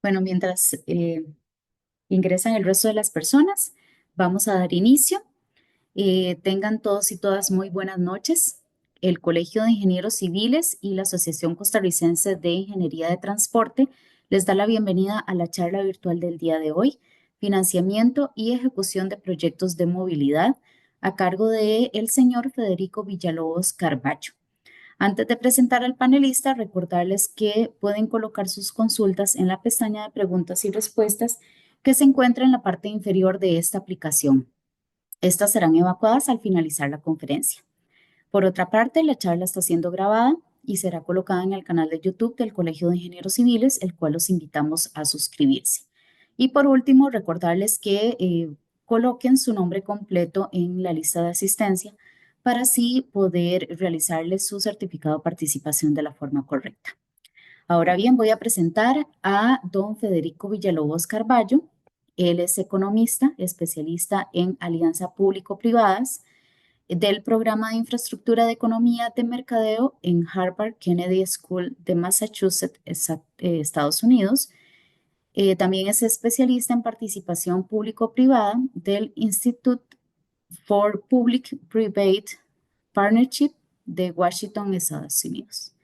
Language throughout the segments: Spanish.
Bueno, mientras ingresan el resto de las personas, vamos a dar inicio. Tengan todos y todas muy buenas noches. El Colegio de Ingenieros Civiles y la Asociación Costarricense de Ingeniería de Transporte les da la bienvenida a la charla virtual del día de hoy, Financiamiento y Ejecución de Proyectos de Movilidad, a cargo de el señor Federico Villalobos Carballo. Antes de presentar al panelista, recordarles que pueden colocar sus consultas en la pestaña de preguntas y respuestas que se encuentra en la parte inferior de esta aplicación. Estas serán evacuadas al finalizar la conferencia. Por otra parte, la charla está siendo grabada y será colocada en el canal de YouTube del Colegio de Ingenieros Civiles, el cual los invitamos a suscribirse. Y por último, recordarles que coloquen su nombre completo en la lista de asistencia para así poder realizarles su certificado de participación de la forma correcta. Ahora bien, voy a presentar a don Federico Villalobos Carballo. Él es economista, especialista en alianza público-privadas del programa de infraestructura de economía de mercadeo en Harvard Kennedy School de Massachusetts, Estados Unidos. También es especialista en participación público-privada del Institute for Public-Private Partnership de Washington, Estados Unidos.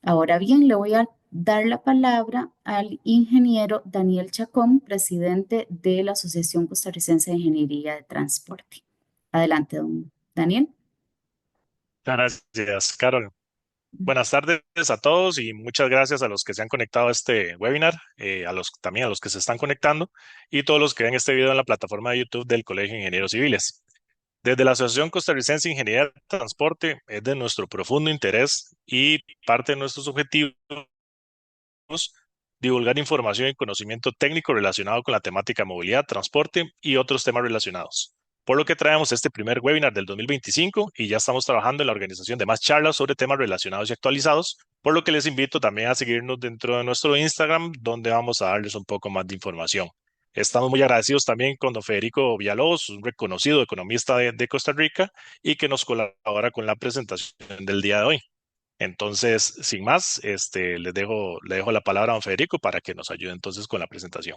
Ahora bien, le voy a dar la palabra al ingeniero Daniel Chacón, presidente de la Asociación Costarricense de Ingeniería de Transporte. Adelante, don Daniel. Gracias, Carol. Buenas tardes a todos y muchas gracias a los que se han conectado a este webinar, también a los que se están conectando y todos los que ven este video en la plataforma de YouTube del Colegio de Ingenieros Civiles. Desde la Asociación Costarricense de Ingeniería de Transporte es de nuestro profundo interés y parte de nuestros objetivos divulgar información y conocimiento técnico relacionado con la temática de movilidad, transporte y otros temas relacionados. Por lo que traemos este primer webinar del 2025 y ya estamos trabajando en la organización de más charlas sobre temas relacionados y actualizados, por lo que les invito también a seguirnos dentro de nuestro Instagram, donde vamos a darles un poco más de información. Estamos muy agradecidos también con don Federico Villalobos, un reconocido economista de Costa Rica y que nos colabora con la presentación del día de hoy. Entonces, sin más, le dejo la palabra a don Federico para que nos ayude entonces con la presentación.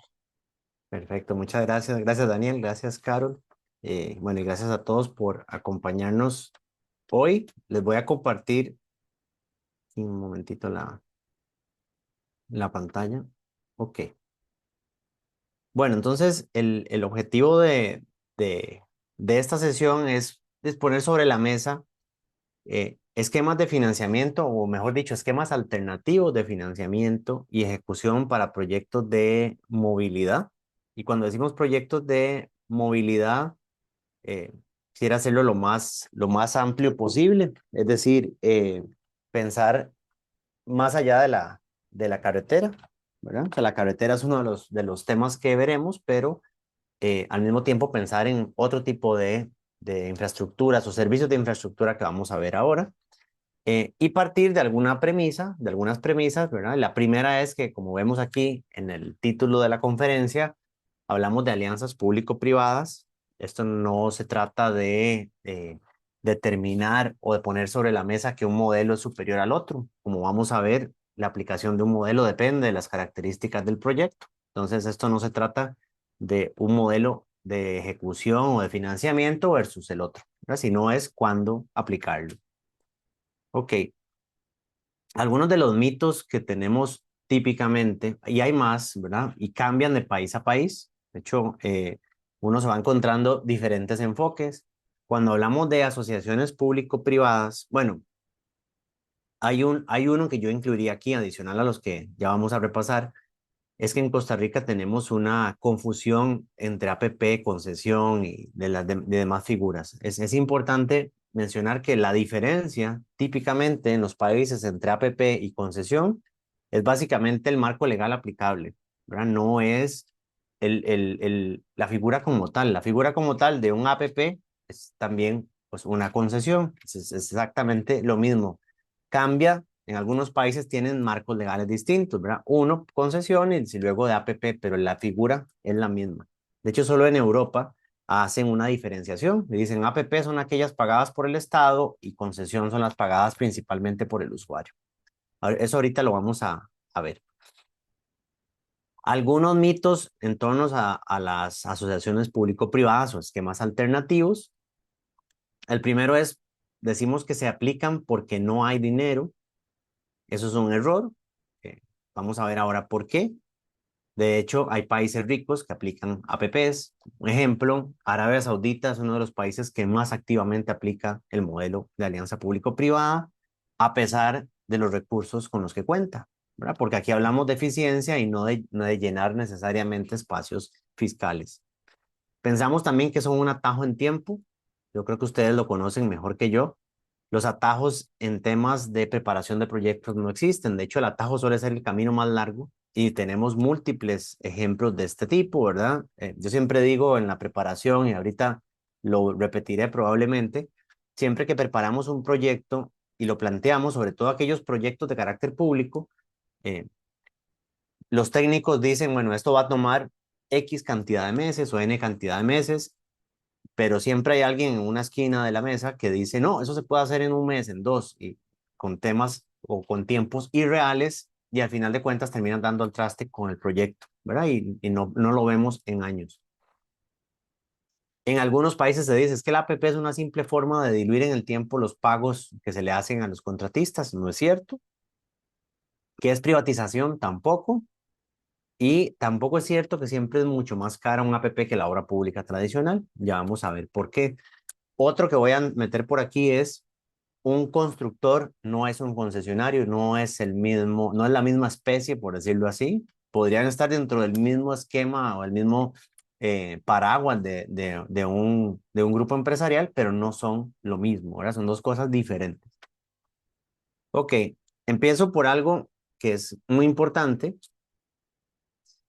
Perfecto, muchas gracias. Gracias, Daniel. Gracias, Carol. Bueno, y gracias a todos por acompañarnos hoy. Les voy a compartir un momentito la pantalla. Ok. Bueno, entonces el objetivo de, de esta sesión es poner sobre la mesa esquemas de financiamiento, o mejor dicho, esquemas alternativos de financiamiento y ejecución para proyectos de movilidad. Y cuando decimos proyectos de movilidad, eh, quisiera hacerlo lo más amplio posible, es decir, pensar más allá de la carretera, ¿verdad? O sea, la carretera es uno de los temas que veremos, pero al mismo tiempo pensar en otro tipo de infraestructuras o servicios de infraestructura que vamos a ver ahora. Y partir de alguna premisa, de algunas premisas, ¿verdad? La primera es que, como vemos aquí en el título de la conferencia, hablamos de alianzas público-privadas. Esto no se trata de determinar o de poner sobre la mesa que un modelo es superior al otro. Como vamos a ver, la aplicación de un modelo depende de las características del proyecto. Entonces, esto no se trata de un modelo de ejecución o de financiamiento versus el otro, ¿verdad? Sino es cuándo aplicarlo. Ok, algunos de los mitos que tenemos típicamente, y hay más, ¿verdad? Y cambian de país a país. De hecho, uno se va encontrando diferentes enfoques. Cuando hablamos de asociaciones público-privadas, bueno, hay uno que yo incluiría aquí, adicional a los que ya vamos a repasar, es que en Costa Rica tenemos una confusión entre APP, concesión y de las de demás figuras. Es importante mencionar que la diferencia típicamente en los países entre APP y concesión es básicamente el marco legal aplicable, ¿verdad? No es la figura como tal. La figura como tal de un APP es también pues, una concesión. Es exactamente lo mismo. Cambia, en algunos países tienen marcos legales distintos, ¿verdad? Uno, concesiones y luego de APP, pero la figura es la misma. De hecho, solo en Europa hacen una diferenciación. Le dicen APP son aquellas pagadas por el Estado y concesión son las pagadas principalmente por el usuario. Eso ahorita lo vamos a ver. Algunos mitos en torno a las asociaciones público-privadas o esquemas alternativos. El primero es, decimos que se aplican porque no hay dinero. Eso es un error. Eh, Vamos a ver ahora por qué. De hecho, hay países ricos que aplican APPs. Un ejemplo, Arabia Saudita es uno de los países que más activamente aplica el modelo de alianza público-privada, a pesar de los recursos con los que cuenta, ¿verdad? Porque aquí hablamos de eficiencia y no de llenar necesariamente espacios fiscales. Pensamos también que son un atajo en tiempo. Yo creo que ustedes lo conocen mejor que yo. Los atajos en temas de preparación de proyectos no existen. De hecho, el atajo suele ser el camino más largo y tenemos múltiples ejemplos de este tipo, ¿verdad? Yo siempre digo en la preparación, y ahorita lo repetiré probablemente, siempre que preparamos un proyecto y lo planteamos, sobre todo aquellos proyectos de carácter público, eh, los técnicos dicen, bueno, esto va a tomar X cantidad de meses o N cantidad de meses, pero siempre hay alguien en una esquina de la mesa que dice, no, eso se puede hacer en un mes, en dos, y con temas o con tiempos irreales, y al final de cuentas terminan dando el traste con el proyecto, ¿verdad? Y no lo vemos en años. En algunos países se dice es que la APP es una simple forma de diluir en el tiempo los pagos que se le hacen a los contratistas. No es cierto. ¿Qué es privatización? Tampoco. Y tampoco es cierto que siempre es mucho más cara una APP que la obra pública tradicional. Ya vamos a ver por qué. Otro que voy a meter por aquí es un constructor no es un concesionario, no es el mismo, no es la misma especie, por decirlo así. Podrían estar dentro del mismo esquema o el mismo paraguas de un grupo empresarial, pero no son lo mismo, ¿verdad? Son dos cosas diferentes. Ok, empiezo por algo que es muy importante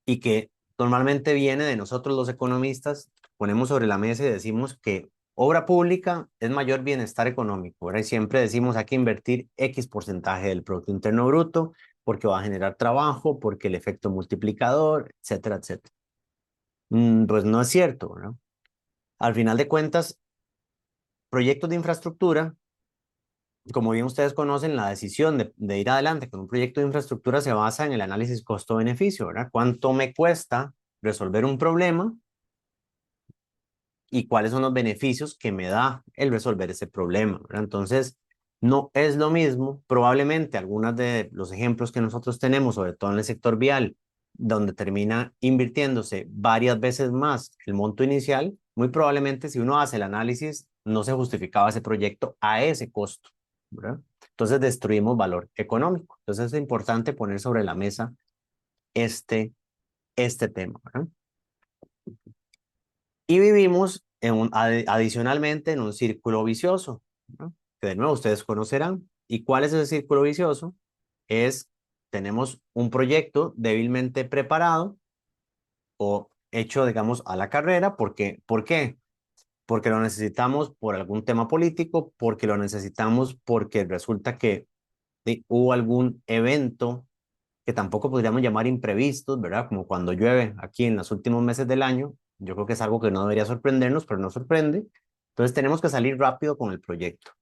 y que normalmente viene de nosotros los economistas, ponemos sobre la mesa y decimos que obra pública es mayor bienestar económico, ¿verdad? Y siempre decimos hay que invertir X porcentaje del Producto Interno Bruto porque va a generar trabajo, porque el efecto multiplicador, etcétera, etcétera. Pues no es cierto, ¿verdad? Al final de cuentas, proyectos de infraestructura, como bien ustedes conocen, la decisión de ir adelante con un proyecto de infraestructura se basa en el análisis costo-beneficio, ¿verdad? ¿Cuánto me cuesta resolver un problema y cuáles son los beneficios que me da el resolver ese problema, ¿verdad? Entonces, no es lo mismo, probablemente algunos de los ejemplos que nosotros tenemos, sobre todo en el sector vial, donde termina invirtiéndose varias veces más el monto inicial, muy probablemente si uno hace el análisis, no se justificaba ese proyecto a ese costo, ¿verdad? Entonces destruimos valor económico. Entonces es importante poner sobre la mesa este, este tema, ¿verdad? Y vivimos adicionalmente en un círculo vicioso, ¿no? Que de nuevo ustedes conocerán. ¿Y cuál es ese círculo vicioso? Es, tenemos un proyecto débilmente preparado o hecho, digamos, a la carrera. ¿Por qué? Porque lo necesitamos por algún tema político, porque lo necesitamos porque resulta que hubo algún evento que tampoco podríamos llamar imprevistos, ¿verdad? Como cuando llueve aquí en los últimos meses del año. Yo creo que es algo que no debería sorprendernos, pero no sorprende. Entonces tenemos que salir rápido con el proyecto.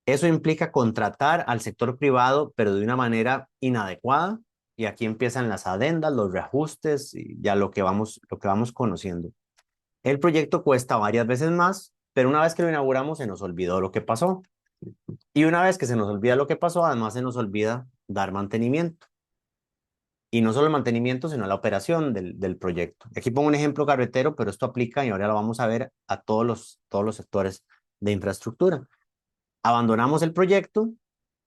Eso implica contratar al sector privado, pero de una manera inadecuada. Y aquí empiezan las adendas, los reajustes y ya lo que vamos conociendo. El proyecto cuesta varias veces más, pero una vez que lo inauguramos se nos olvidó lo que pasó. Y una vez que se nos olvida lo que pasó, además se nos olvida dar mantenimiento. Y no solo el mantenimiento, sino la operación del proyecto. Aquí pongo un ejemplo carretero, pero esto aplica y ahora lo vamos a ver a todos los sectores de infraestructura. Abandonamos el proyecto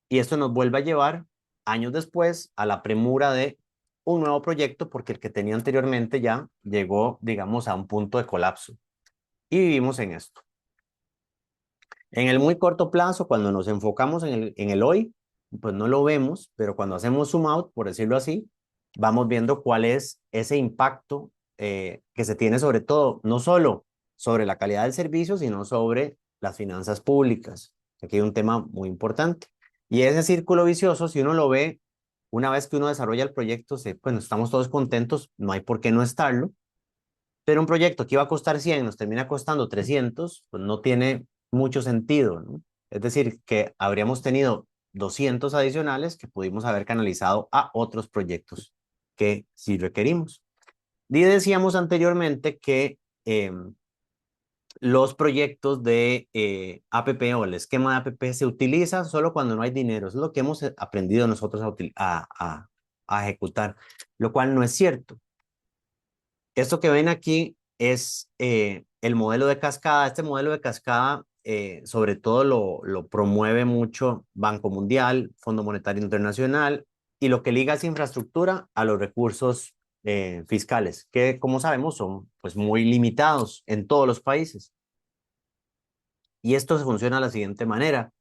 y esto nos vuelve a llevar años después a la premura de un nuevo proyecto porque el que tenía anteriormente ya llegó, digamos, a un punto de colapso. Y vivimos en esto. En el muy corto plazo, cuando nos enfocamos en el hoy, pues no lo vemos, pero cuando hacemos zoom out, por decirlo así, vamos viendo cuál es ese impacto que se tiene sobre todo, no solo sobre la calidad del servicio, sino sobre las finanzas públicas. Aquí hay un tema muy importante. Y ese círculo vicioso, si uno lo ve, una vez que uno desarrolla el proyecto, bueno, estamos todos contentos, no hay por qué no estarlo, pero un proyecto que iba a costar 100 nos termina costando 300, pues no tiene mucho sentido, ¿no? Es decir, que habríamos tenido 200 adicionales que pudimos haber canalizado a otros proyectos. que sí requerimos. Y decíamos anteriormente que los proyectos de APP o el esquema de APP se utiliza solo cuando no hay dinero. Eso es lo que hemos aprendido nosotros a ejecutar, lo cual no es cierto. Esto que ven aquí es el modelo de cascada. Este modelo de cascada sobre todo lo promueve mucho Banco Mundial, Fondo Monetario Internacional, y lo que liga esa infraestructura a los recursos fiscales, que como sabemos son pues muy limitados en todos los países. Y esto funciona de la siguiente manera.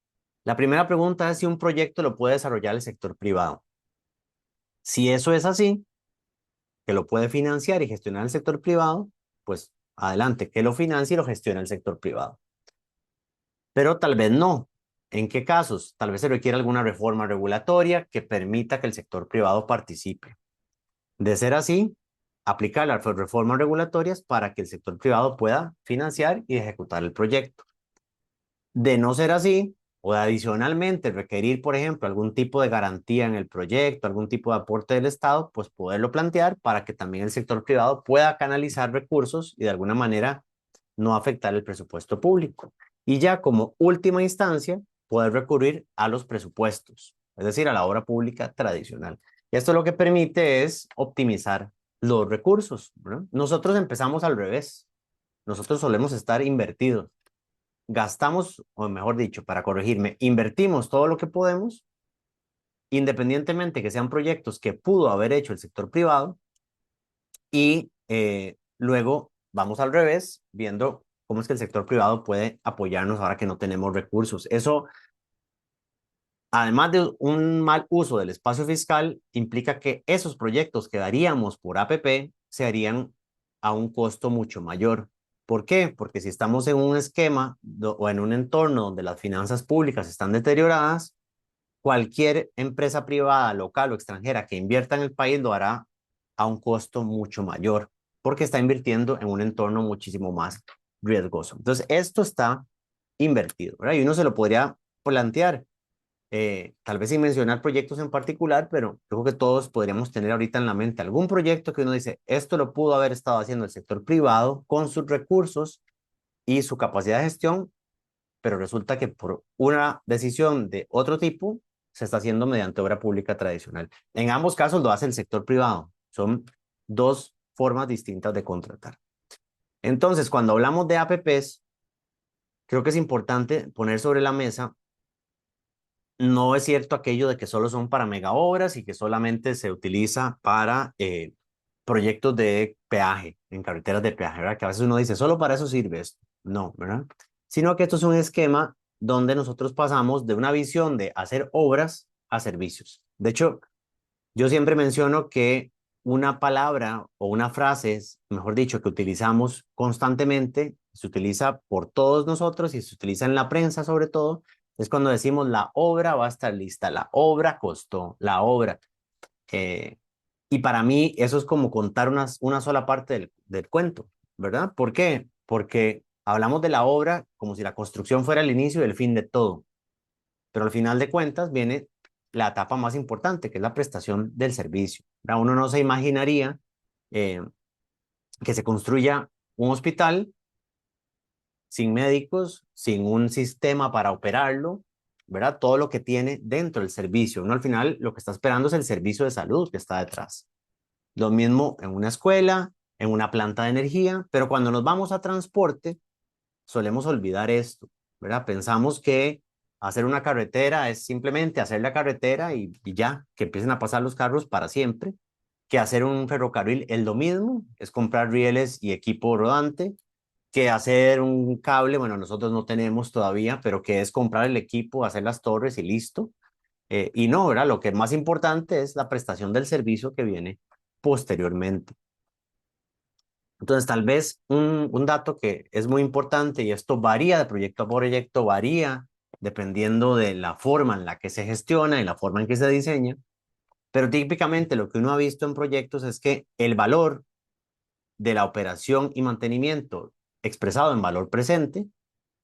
La primera pregunta es si un proyecto lo puede desarrollar el sector privado. Si eso es así, que lo puede financiar y gestionar el sector privado, pues adelante, que lo financie y lo gestione el sector privado. Pero tal vez no. ¿En qué casos? Tal vez se requiere alguna reforma regulatoria que permita que el sector privado participe. De ser así, aplicar las reformas regulatorias para que el sector privado pueda financiar y ejecutar el proyecto. De no ser así, o de adicionalmente requerir, por ejemplo, algún tipo de garantía en el proyecto, algún tipo de aporte del Estado, pues poderlo plantear para que también el sector privado pueda canalizar recursos y de alguna manera no afectar el presupuesto público. Y ya como última instancia, poder recurrir a los presupuestos, es decir, a la obra pública tradicional. Y esto lo que permite es optimizar los recursos, ¿verdad? Nosotros empezamos al revés. Nosotros solemos estar invertidos. Gastamos, o mejor dicho, para corregirme, invertimos todo lo que podemos, independientemente que sean proyectos que pudo haber hecho el sector privado, y luego vamos al revés, viendo cómo es que el sector privado puede apoyarnos ahora que no tenemos recursos. Eso, además de un mal uso del espacio fiscal, implica que esos proyectos que daríamos por APP se harían a un costo mucho mayor. ¿Por qué? Porque si estamos en un esquema o en un entorno donde las finanzas públicas están deterioradas, cualquier empresa privada, local o extranjera que invierta en el país lo hará a un costo mucho mayor, porque está invirtiendo en un entorno muchísimo más riesgoso. Entonces, esto está invertido, ¿verdad? Y uno se lo podría plantear, tal vez sin mencionar proyectos en particular, pero creo que todos podríamos tener ahorita en la mente algún proyecto que uno dice, esto lo pudo haber estado haciendo el sector privado con sus recursos y su capacidad de gestión, pero resulta que por una decisión de otro tipo se está haciendo mediante obra pública tradicional. En ambos casos lo hace el sector privado. Son dos formas distintas de contratar. Entonces, cuando hablamos de APPs, creo que es importante poner sobre la mesa, no es cierto aquello de que solo son para mega obras y que solamente se utiliza para proyectos de peaje, en carreteras de peaje, ¿verdad? Que a veces uno dice, solo para eso sirve esto. No, ¿verdad? Sino que esto es un esquema donde nosotros pasamos de una visión de hacer obras a servicios. De hecho, yo siempre menciono que una palabra o una frase, mejor dicho, que utilizamos constantemente, se utiliza por todos nosotros y se utiliza en la prensa sobre todo, es cuando decimos la obra va a estar lista, la obra costó, la obra. Eh, y para mí eso es como contar una sola parte del cuento, ¿verdad? ¿Por qué? Porque hablamos de la obra como si la construcción fuera el inicio y el fin de todo, pero al final de cuentas viene la etapa más importante, que es la prestación del servicio. ¿Verdad? Uno no se imaginaría eh, que se construya un hospital sin médicos, sin un sistema para operarlo, ¿verdad? Todo lo que tiene dentro del servicio. Uno al final lo que está esperando es el servicio de salud que está detrás. Lo mismo en una escuela, en una planta de energía, pero cuando nos vamos a transporte, solemos olvidar esto, ¿verdad? Pensamos que hacer una carretera es simplemente hacer la carretera y ya, que empiecen a pasar los carros para siempre, que hacer un ferrocarril es lo mismo, es comprar rieles y equipo rodante, que hacer un cable, bueno, nosotros no tenemos todavía, pero que es comprar el equipo, hacer las torres y listo. Y no, ¿verdad? Lo que es más importante es la prestación del servicio que viene posteriormente. Entonces, tal vez un dato que es muy importante, y esto varía de proyecto a proyecto, varía dependiendo de la forma en la que se gestiona y la forma en que se diseña, pero típicamente lo que uno ha visto en proyectos es que el valor de la operación y mantenimiento expresado en valor presente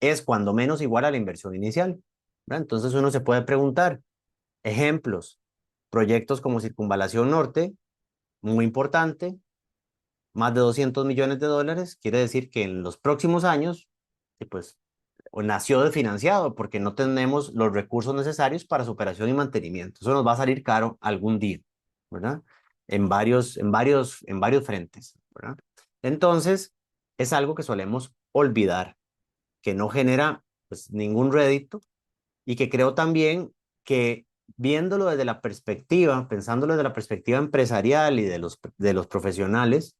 es cuando menos igual a la inversión inicial, ¿verdad? Entonces uno se puede preguntar, ejemplos, proyectos como Circunvalación Norte, muy importante, más de 200 millones de dólares, quiere decir que en los próximos años, pues, o nació desfinanciado porque no tenemos los recursos necesarios para su operación y mantenimiento. Eso nos va a salir caro algún día, ¿verdad? En varios frentes, ¿verdad? Entonces, es algo que solemos olvidar, que no genera pues ningún rédito y que creo también que viéndolo desde la perspectiva, pensándolo desde la perspectiva empresarial y de los profesionales,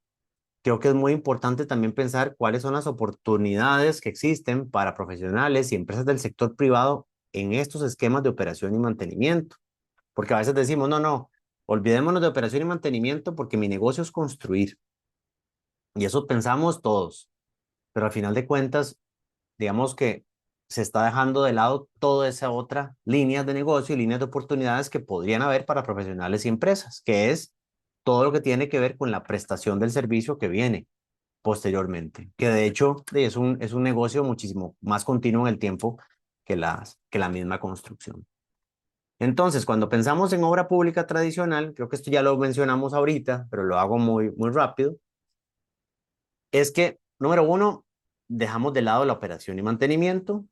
creo que es muy importante también pensar cuáles son las oportunidades que existen para profesionales y empresas del sector privado en estos esquemas de operación y mantenimiento. Porque a veces decimos, no, no, olvidémonos de operación y mantenimiento porque mi negocio es construir. Y eso pensamos todos. Pero al final de cuentas, digamos que se está dejando de lado toda esa otra línea de negocio y líneas de oportunidades que podrían haber para profesionales y empresas, que es todo lo que tiene que ver con la prestación del servicio que viene posteriormente, que de hecho es un negocio muchísimo más continuo en el tiempo que la misma construcción. Entonces, cuando pensamos en obra pública tradicional, creo que esto ya lo mencionamos ahorita, pero lo hago muy, muy rápido, es que, número uno, dejamos de lado la operación y mantenimiento.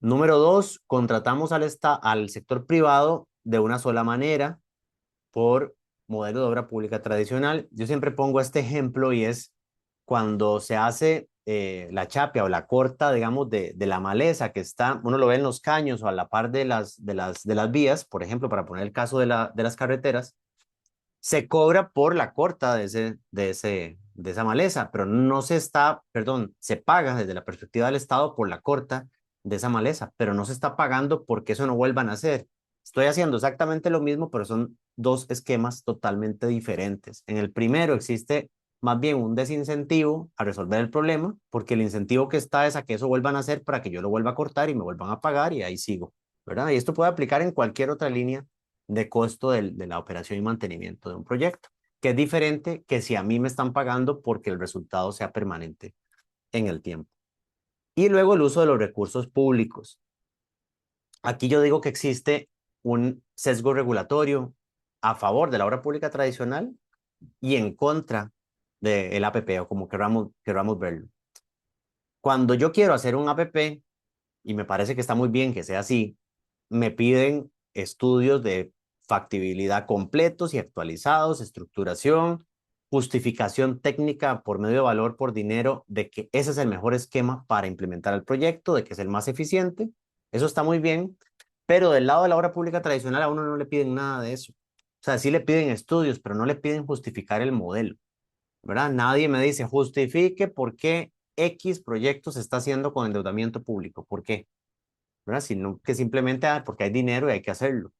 Número dos, contratamos al sector privado de una sola manera por modelo de obra pública tradicional. Yo siempre pongo este ejemplo y es cuando se hace la chapia o la corta, digamos, de la maleza que está, uno lo ve en los caños o a la par de las vías, por ejemplo, para poner el caso de las carreteras, se cobra por la corta de esa maleza, pero no se está, perdón, se paga desde la perspectiva del Estado por la corta de esa maleza, pero no se está pagando porque eso no vuelvan a hacer. Estoy haciendo exactamente lo mismo, pero son dos esquemas totalmente diferentes. En el primero existe más bien un desincentivo a resolver el problema, porque el incentivo que está es a que eso vuelvan a hacer para que yo lo vuelva a cortar y me vuelvan a pagar y ahí sigo, ¿verdad? Y esto puede aplicar en cualquier otra línea de costo de la operación y mantenimiento de un proyecto, que es diferente que si a mí me están pagando porque el resultado sea permanente en el tiempo. Y luego el uso de los recursos públicos. Aquí yo digo que existe un sesgo regulatorio a favor de la obra pública tradicional y en contra del APP o como queramos verlo. Cuando yo quiero hacer un APP, y me parece que está muy bien que sea así, me piden estudios de factibilidad completos y actualizados, estructuración, justificación técnica por medio de valor por dinero de que ese es el mejor esquema para implementar el proyecto, de que es el más eficiente. Eso está muy bien, pero del lado de la obra pública tradicional a uno no le piden nada de eso. O sea, sí le piden estudios, pero no le piden justificar el modelo, ¿verdad? Nadie me dice justifique por qué X proyecto se está haciendo con endeudamiento público. ¿Por qué? ¿Verdad? Sino que simplemente porque hay dinero y hay que hacerlo,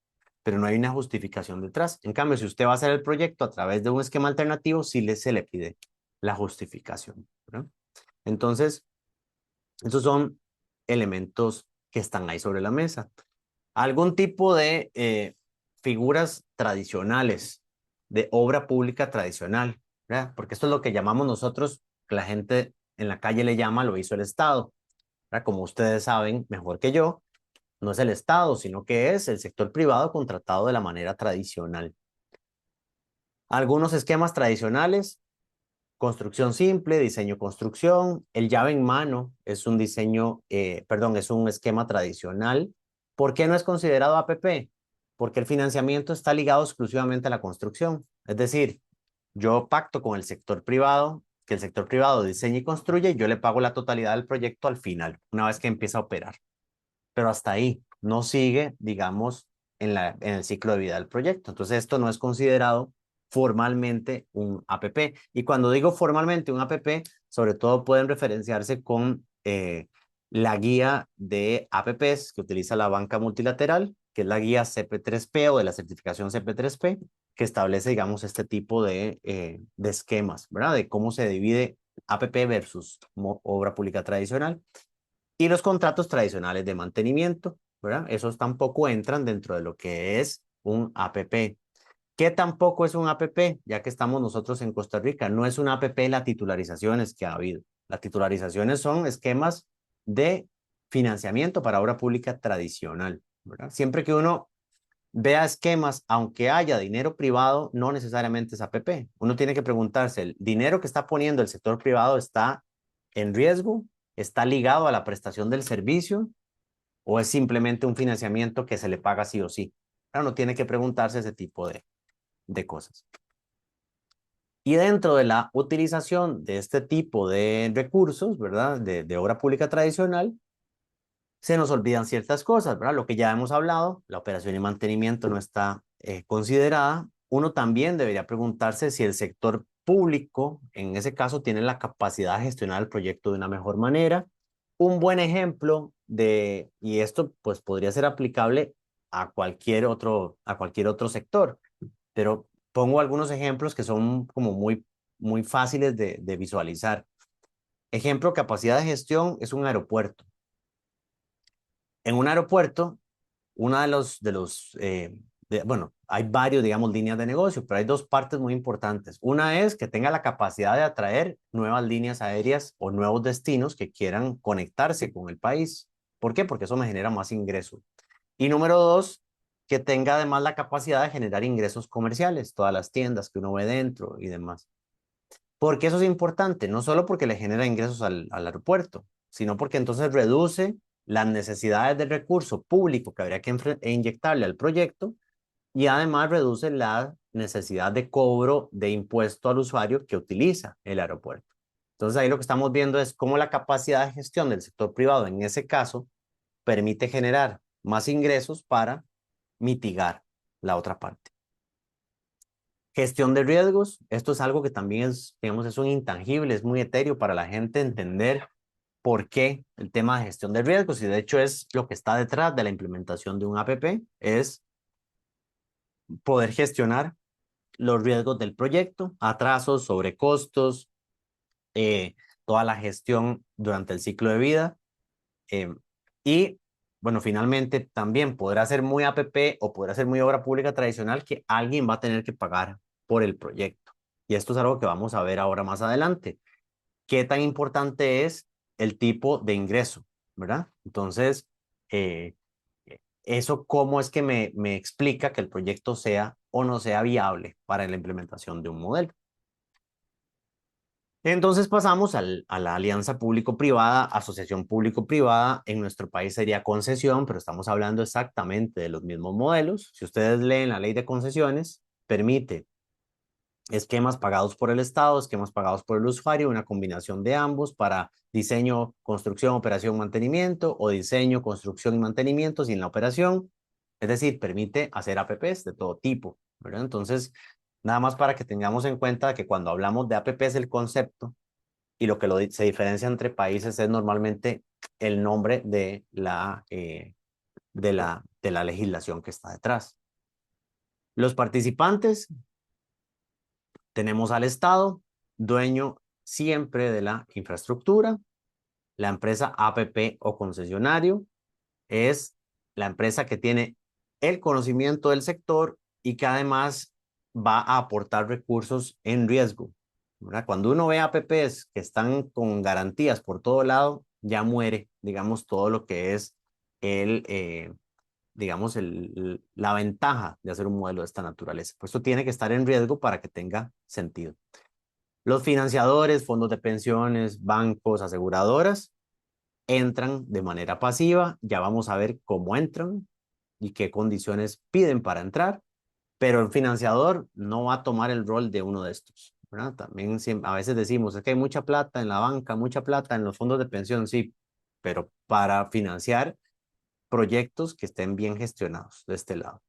pero no hay una justificación detrás. En cambio, si usted va a hacer el proyecto a través de un esquema alternativo, sí se le pide la justificación, ¿verdad? Entonces, esos son elementos que están ahí sobre la mesa. Algún tipo de figuras tradicionales de obra pública tradicional, ¿verdad? Porque esto es lo que llamamos nosotros, que la gente en la calle le llama, lo hizo el Estado, ¿verdad? Como ustedes saben mejor que yo, no es el Estado, sino que es el sector privado contratado de la manera tradicional. Algunos esquemas tradicionales, construcción simple, diseño-construcción, el llave en mano es un es un esquema tradicional. ¿Por qué no es considerado APP? Porque el financiamiento está ligado exclusivamente a la construcción. Es decir, yo pacto con el sector privado, que el sector privado diseñe y construye y yo le pago la totalidad del proyecto al final, una vez que empieza a operar, pero hasta ahí, no sigue, digamos, en el ciclo de vida del proyecto. Entonces, esto no es considerado formalmente un APP. Y cuando digo formalmente un APP, sobre todo pueden referenciarse con la guía de APPs que utiliza la banca multilateral, que es la guía CP3P o de la certificación CP3P, que establece, digamos, este tipo de esquemas, ¿verdad? De cómo se divide APP versus obra pública tradicional. Y los contratos tradicionales de mantenimiento, ¿verdad? Esos tampoco entran dentro de lo que es un APP. ¿Qué tampoco es un APP? Ya que estamos nosotros en Costa Rica, no es un APP las titularizaciones que ha habido. Las titularizaciones son esquemas de financiamiento para obra pública tradicional, ¿verdad? Siempre que uno vea esquemas, aunque haya dinero privado, no necesariamente es APP. Uno tiene que preguntarse, ¿el dinero que está poniendo el sector privado está en riesgo? ¿Está ligado a la prestación del servicio? ¿O es simplemente un financiamiento que se le paga sí o sí? Uno tiene que preguntarse ese tipo de cosas. Y dentro de la utilización de este tipo de recursos, ¿verdad? De obra pública tradicional, se nos olvidan ciertas cosas, ¿verdad? Lo que ya hemos hablado, la operación y mantenimiento no está considerada. Uno también debería preguntarse si el sector público, en ese caso, tiene la capacidad de gestionar el proyecto de una mejor manera. Un buen ejemplo y esto pues podría ser aplicable a cualquier otro sector, pero pongo algunos ejemplos que son como muy fáciles de visualizar. Ejemplo, capacidad de gestión es un aeropuerto. En un aeropuerto, una bueno, hay varios, digamos, líneas de negocio, pero hay dos partes muy importantes. Una es que tenga la capacidad de atraer nuevas líneas aéreas o nuevos destinos que quieran conectarse con el país. ¿Por qué? Porque eso me genera más ingresos. Y número dos, que tenga además la capacidad de generar ingresos comerciales, todas las tiendas que uno ve dentro y demás. Porque eso es importante, no solo porque le genera ingresos al aeropuerto, sino porque entonces reduce las necesidades de recurso público que habría que inyectarle al proyecto y además reduce la necesidad de cobro de impuesto al usuario que utiliza el aeropuerto. Entonces ahí lo que estamos viendo es cómo la capacidad de gestión del sector privado en ese caso permite generar más ingresos para mitigar la otra parte. Gestión de riesgos, esto es algo que también es, digamos, es un intangible, es muy etéreo para la gente entender por qué el tema de gestión de riesgos, y de hecho es lo que está detrás de la implementación de un APP, es poder gestionar los riesgos del proyecto, atrasos, sobrecostos, eh, toda la gestión durante el ciclo de vida, eh, y bueno, finalmente también podrá ser muy APP o podrá ser muy obra pública tradicional que alguien va a tener que pagar por el proyecto. Y esto es algo que vamos a ver ahora más adelante. ¿Qué tan importante es el tipo de ingreso? ¿Verdad? Entonces, eh, eso cómo es que me explica que el proyecto sea o no sea viable para la implementación de un modelo. Entonces pasamos a la alianza público-privada, asociación público-privada. En nuestro país sería concesión, pero estamos hablando exactamente de los mismos modelos. Si ustedes leen la ley de concesiones, permite esquemas pagados por el Estado, esquemas pagados por el usuario, una combinación de ambos para diseño, construcción, operación, mantenimiento o diseño, construcción y mantenimiento sin la operación. Es decir, permite hacer APPs de todo tipo, ¿verdad? Entonces, nada más para que tengamos en cuenta que cuando hablamos de APPs el concepto y lo que se diferencia entre países es normalmente el nombre de la legislación que está detrás. Los participantes, tenemos al Estado, dueño siempre de la infraestructura. La empresa APP o concesionario es la empresa que tiene el conocimiento del sector y que además va a aportar recursos en riesgo, ¿verdad? Cuando uno ve APPs que están con garantías por todo lado, ya muere, digamos, todo lo que es el, digamos, la ventaja de hacer un modelo de esta naturaleza. Por eso tiene que estar en riesgo para que tenga sentido. Los financiadores, fondos de pensiones, bancos, aseguradoras, entran de manera pasiva. Ya vamos a ver cómo entran y qué condiciones piden para entrar, pero el financiador no va a tomar el rol de uno de estos, ¿verdad? También a veces decimos, es que hay mucha plata en la banca, mucha plata en los fondos de pensión, sí, pero para financiar proyectos que estén bien gestionados de este lado.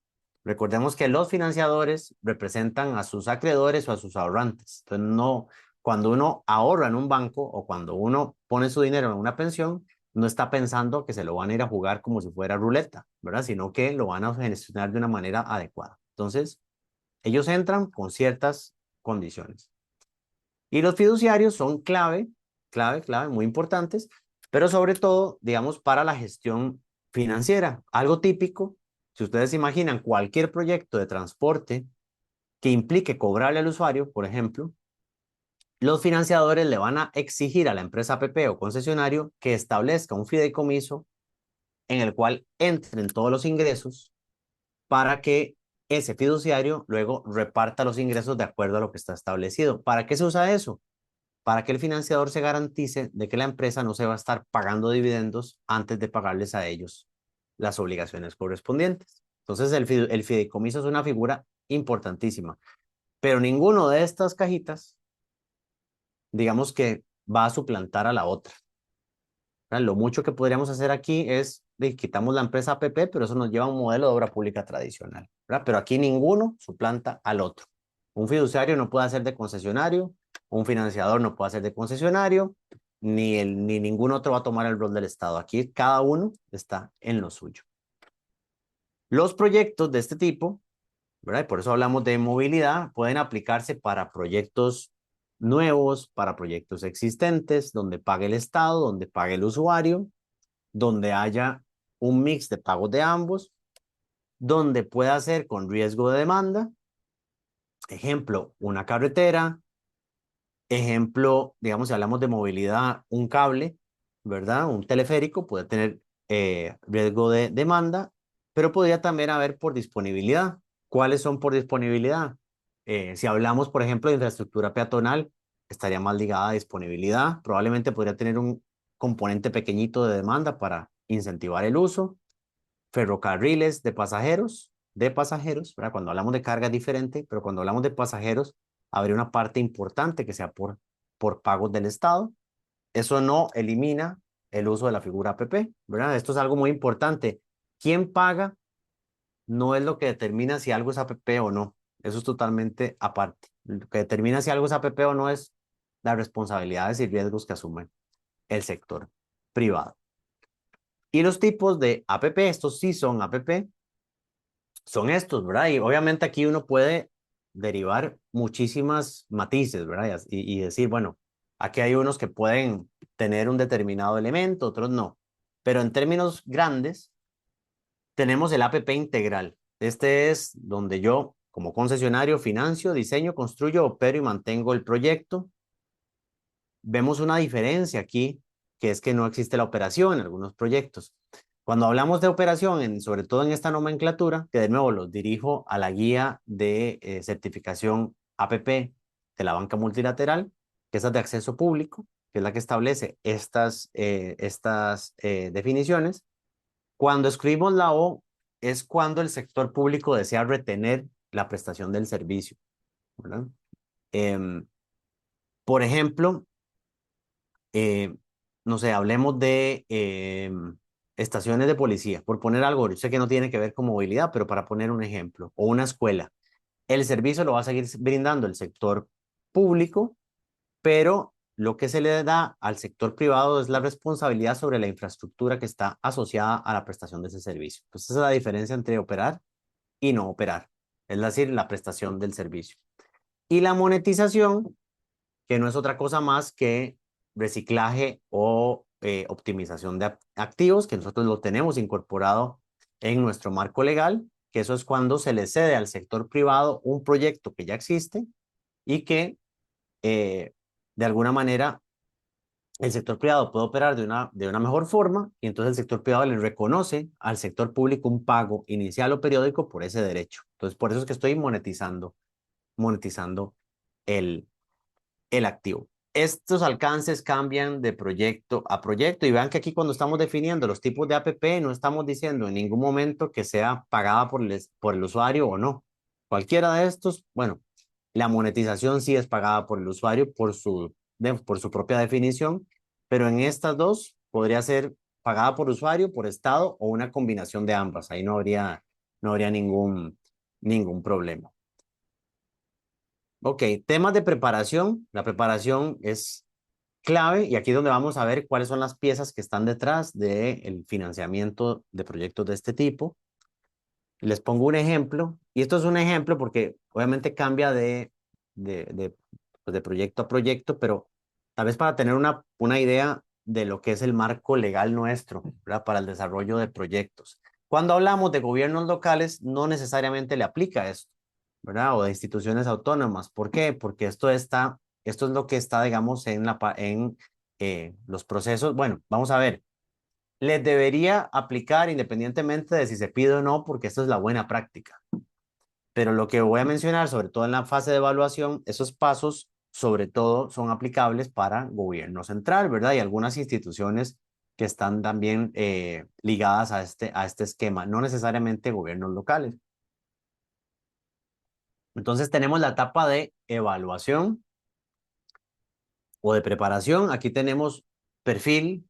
Recordemos que los financiadores representan a sus acreedores o a sus ahorrantes. Entonces, no, cuando uno ahorra en un banco o cuando uno pone su dinero en una pensión, no está pensando que se lo van a ir a jugar como si fuera ruleta, ¿verdad? Sino que lo van a gestionar de una manera adecuada. Entonces, ellos entran con ciertas condiciones. Y los fiduciarios son clave, muy importantes, pero sobre todo, digamos, para la gestión financiera. Algo típico, si ustedes se imaginan cualquier proyecto de transporte que implique cobrarle al usuario, por ejemplo, los financiadores le van a exigir a la empresa APP o concesionario que establezca un fideicomiso en el cual entren todos los ingresos para que ese fiduciario luego reparta los ingresos de acuerdo a lo que está establecido. ¿Para qué se usa eso? Para que el financiador se garantice de que la empresa no se va a estar pagando dividendos antes de pagarles a ellos las obligaciones correspondientes. Entonces, el fideicomiso es una figura importantísima, pero ninguno de estas cajitas, digamos que va a suplantar a la otra. Lo mucho que podríamos hacer aquí es quitamos la empresa APP, pero eso nos lleva a un modelo de obra pública tradicional, ¿verdad? Pero aquí ninguno suplanta al otro. Un fiduciario no puede hacer de concesionario, un financiador no puede hacer de concesionario, ni ningún otro va a tomar el rol del Estado. Aquí cada uno está en lo suyo. Los proyectos de este tipo, ¿verdad? Y por eso hablamos de movilidad, pueden aplicarse para proyectos nuevos, para proyectos existentes, donde pague el Estado, donde pague el usuario, donde haya un mix de pagos de ambos, donde pueda ser con riesgo de demanda. Ejemplo, una carretera. Ejemplo, digamos, si hablamos de movilidad, un cable, ¿verdad? Un teleférico puede tener riesgo de demanda, pero podría también haber por disponibilidad. ¿Cuáles son por disponibilidad? Si hablamos, por ejemplo, de infraestructura peatonal, estaría más ligada a disponibilidad. Probablemente podría tener un componente pequeñito de demanda para incentivar el uso. Ferrocarriles de pasajeros, ¿verdad? Cuando hablamos de carga es diferente, pero cuando hablamos de pasajeros, habría una parte importante que sea por pagos del Estado. Eso no elimina el uso de la figura APP, ¿verdad? Esto es algo muy importante. ¿Quién paga? No es lo que determina si algo es APP o no. Eso es totalmente aparte. Lo que determina si algo es APP o no es las responsabilidades y riesgos que asume el sector privado. Y los tipos de APP, estos sí son APP, son estos, ¿verdad? Y obviamente aquí uno puede derivar muchísimas matices, ¿verdad? Y decir, bueno, aquí hay unos que pueden tener un determinado elemento, otros no. Pero en términos grandes, tenemos el APP integral. Este es donde yo, como concesionario, financio, diseño, construyo, opero y mantengo el proyecto. Vemos una diferencia aquí, que es que no existe la operación en algunos proyectos. Cuando hablamos de operación, sobre todo en esta nomenclatura, que de nuevo los dirijo a la guía de certificación APP de la banca multilateral, que es la de acceso público, que es la que establece estas definiciones. Cuando escribimos la O, es cuando el sector público desea retener la prestación del servicio, ¿verdad? Por ejemplo, eh, no sé, hablemos de estaciones de policía, por poner algo, yo sé que no tiene que ver con movilidad, pero para poner un ejemplo, o una escuela. El servicio lo va a seguir brindando el sector público, pero lo que se le da al sector privado es la responsabilidad sobre la infraestructura que está asociada a la prestación de ese servicio. Entonces, esa es la diferencia entre operar y no operar, es decir, la prestación del servicio. Y la monetización, que no es otra cosa más que reciclaje o optimización de activos, que nosotros lo tenemos incorporado en nuestro marco legal, que eso es cuando se le cede al sector privado un proyecto que ya existe y que eh, de alguna manera el sector privado puede operar de una mejor forma y entonces el sector privado le reconoce al sector público un pago inicial o periódico por ese derecho. Entonces, por eso es que estoy monetizando el, el activo. Estos alcances cambian de proyecto a proyecto y vean que aquí cuando estamos definiendo los tipos de APP no estamos diciendo en ningún momento que sea pagada por el usuario o no. Cualquiera de estos, bueno, la monetización sí es pagada por el usuario por su propia definición, pero en estas dos podría ser pagada por usuario, por estado o una combinación de ambas. Ahí no habría ningún problema. Ok, temas de preparación. La preparación es clave y aquí es donde vamos a ver cuáles son las piezas que están detrás del financiamiento de proyectos de este tipo. Les pongo un ejemplo y esto es un ejemplo porque obviamente cambia pues, de proyecto a proyecto, pero tal vez para tener una idea de lo que es el marco legal nuestro, ¿verdad? Para el desarrollo de proyectos. Cuando hablamos de gobiernos locales, no necesariamente le aplica esto, ¿verdad? O de instituciones autónomas. ¿Por qué? Porque esto es lo que está, digamos, en los procesos. Bueno, vamos a ver. les debería aplicar independientemente de si se pide o no, porque esto es la buena práctica. Pero lo que voy a mencionar, sobre todo en la fase de evaluación, esos pasos, sobre todo, son aplicables para gobierno central, ¿verdad? Y algunas instituciones que están también ligadas a este esquema, no necesariamente gobiernos locales. Entonces tenemos la etapa de evaluación o de preparación. Aquí tenemos perfil,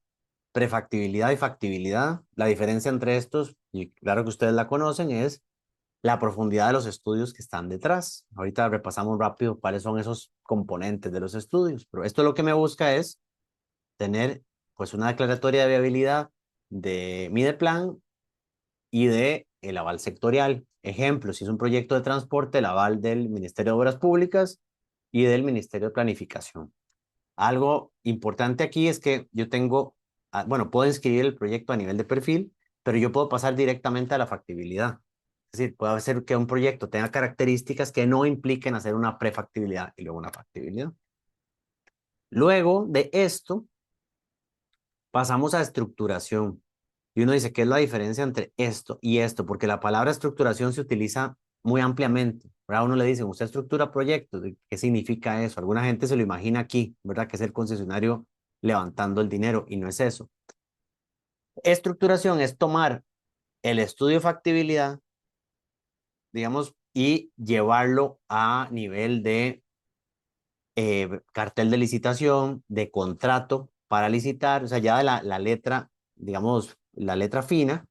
prefactibilidad y factibilidad. La diferencia entre estos, y claro que ustedes la conocen, es la profundidad de los estudios que están detrás. Ahorita repasamos rápido cuáles son esos componentes de los estudios, pero esto lo que me busca es tener pues una declaratoria de viabilidad de Mideplan y de el aval sectorial. Ejemplo, si es un proyecto de transporte, el aval del Ministerio de Obras Públicas y del Ministerio de Planificación. Algo importante aquí es que yo tengo, bueno, puedo inscribir el proyecto a nivel de perfil, pero yo puedo pasar directamente a la factibilidad. Es decir, puede ser que un proyecto tenga características que no impliquen hacer una prefactibilidad y luego una factibilidad. Luego de esto, pasamos a estructuración. Y uno dice, ¿qué es la diferencia entre esto y esto? Porque la palabra estructuración se utiliza muy ampliamente. ¿Verdad? A uno le dicen, usted estructura proyectos. ¿Qué significa eso? Alguna gente se lo imagina aquí, ¿verdad? Que es el concesionario levantando el dinero y no es eso. Estructuración es tomar el estudio de factibilidad, digamos, y llevarlo a nivel de cartel de licitación, de contrato para licitar, o sea, ya de la letra, digamos, la letra fina.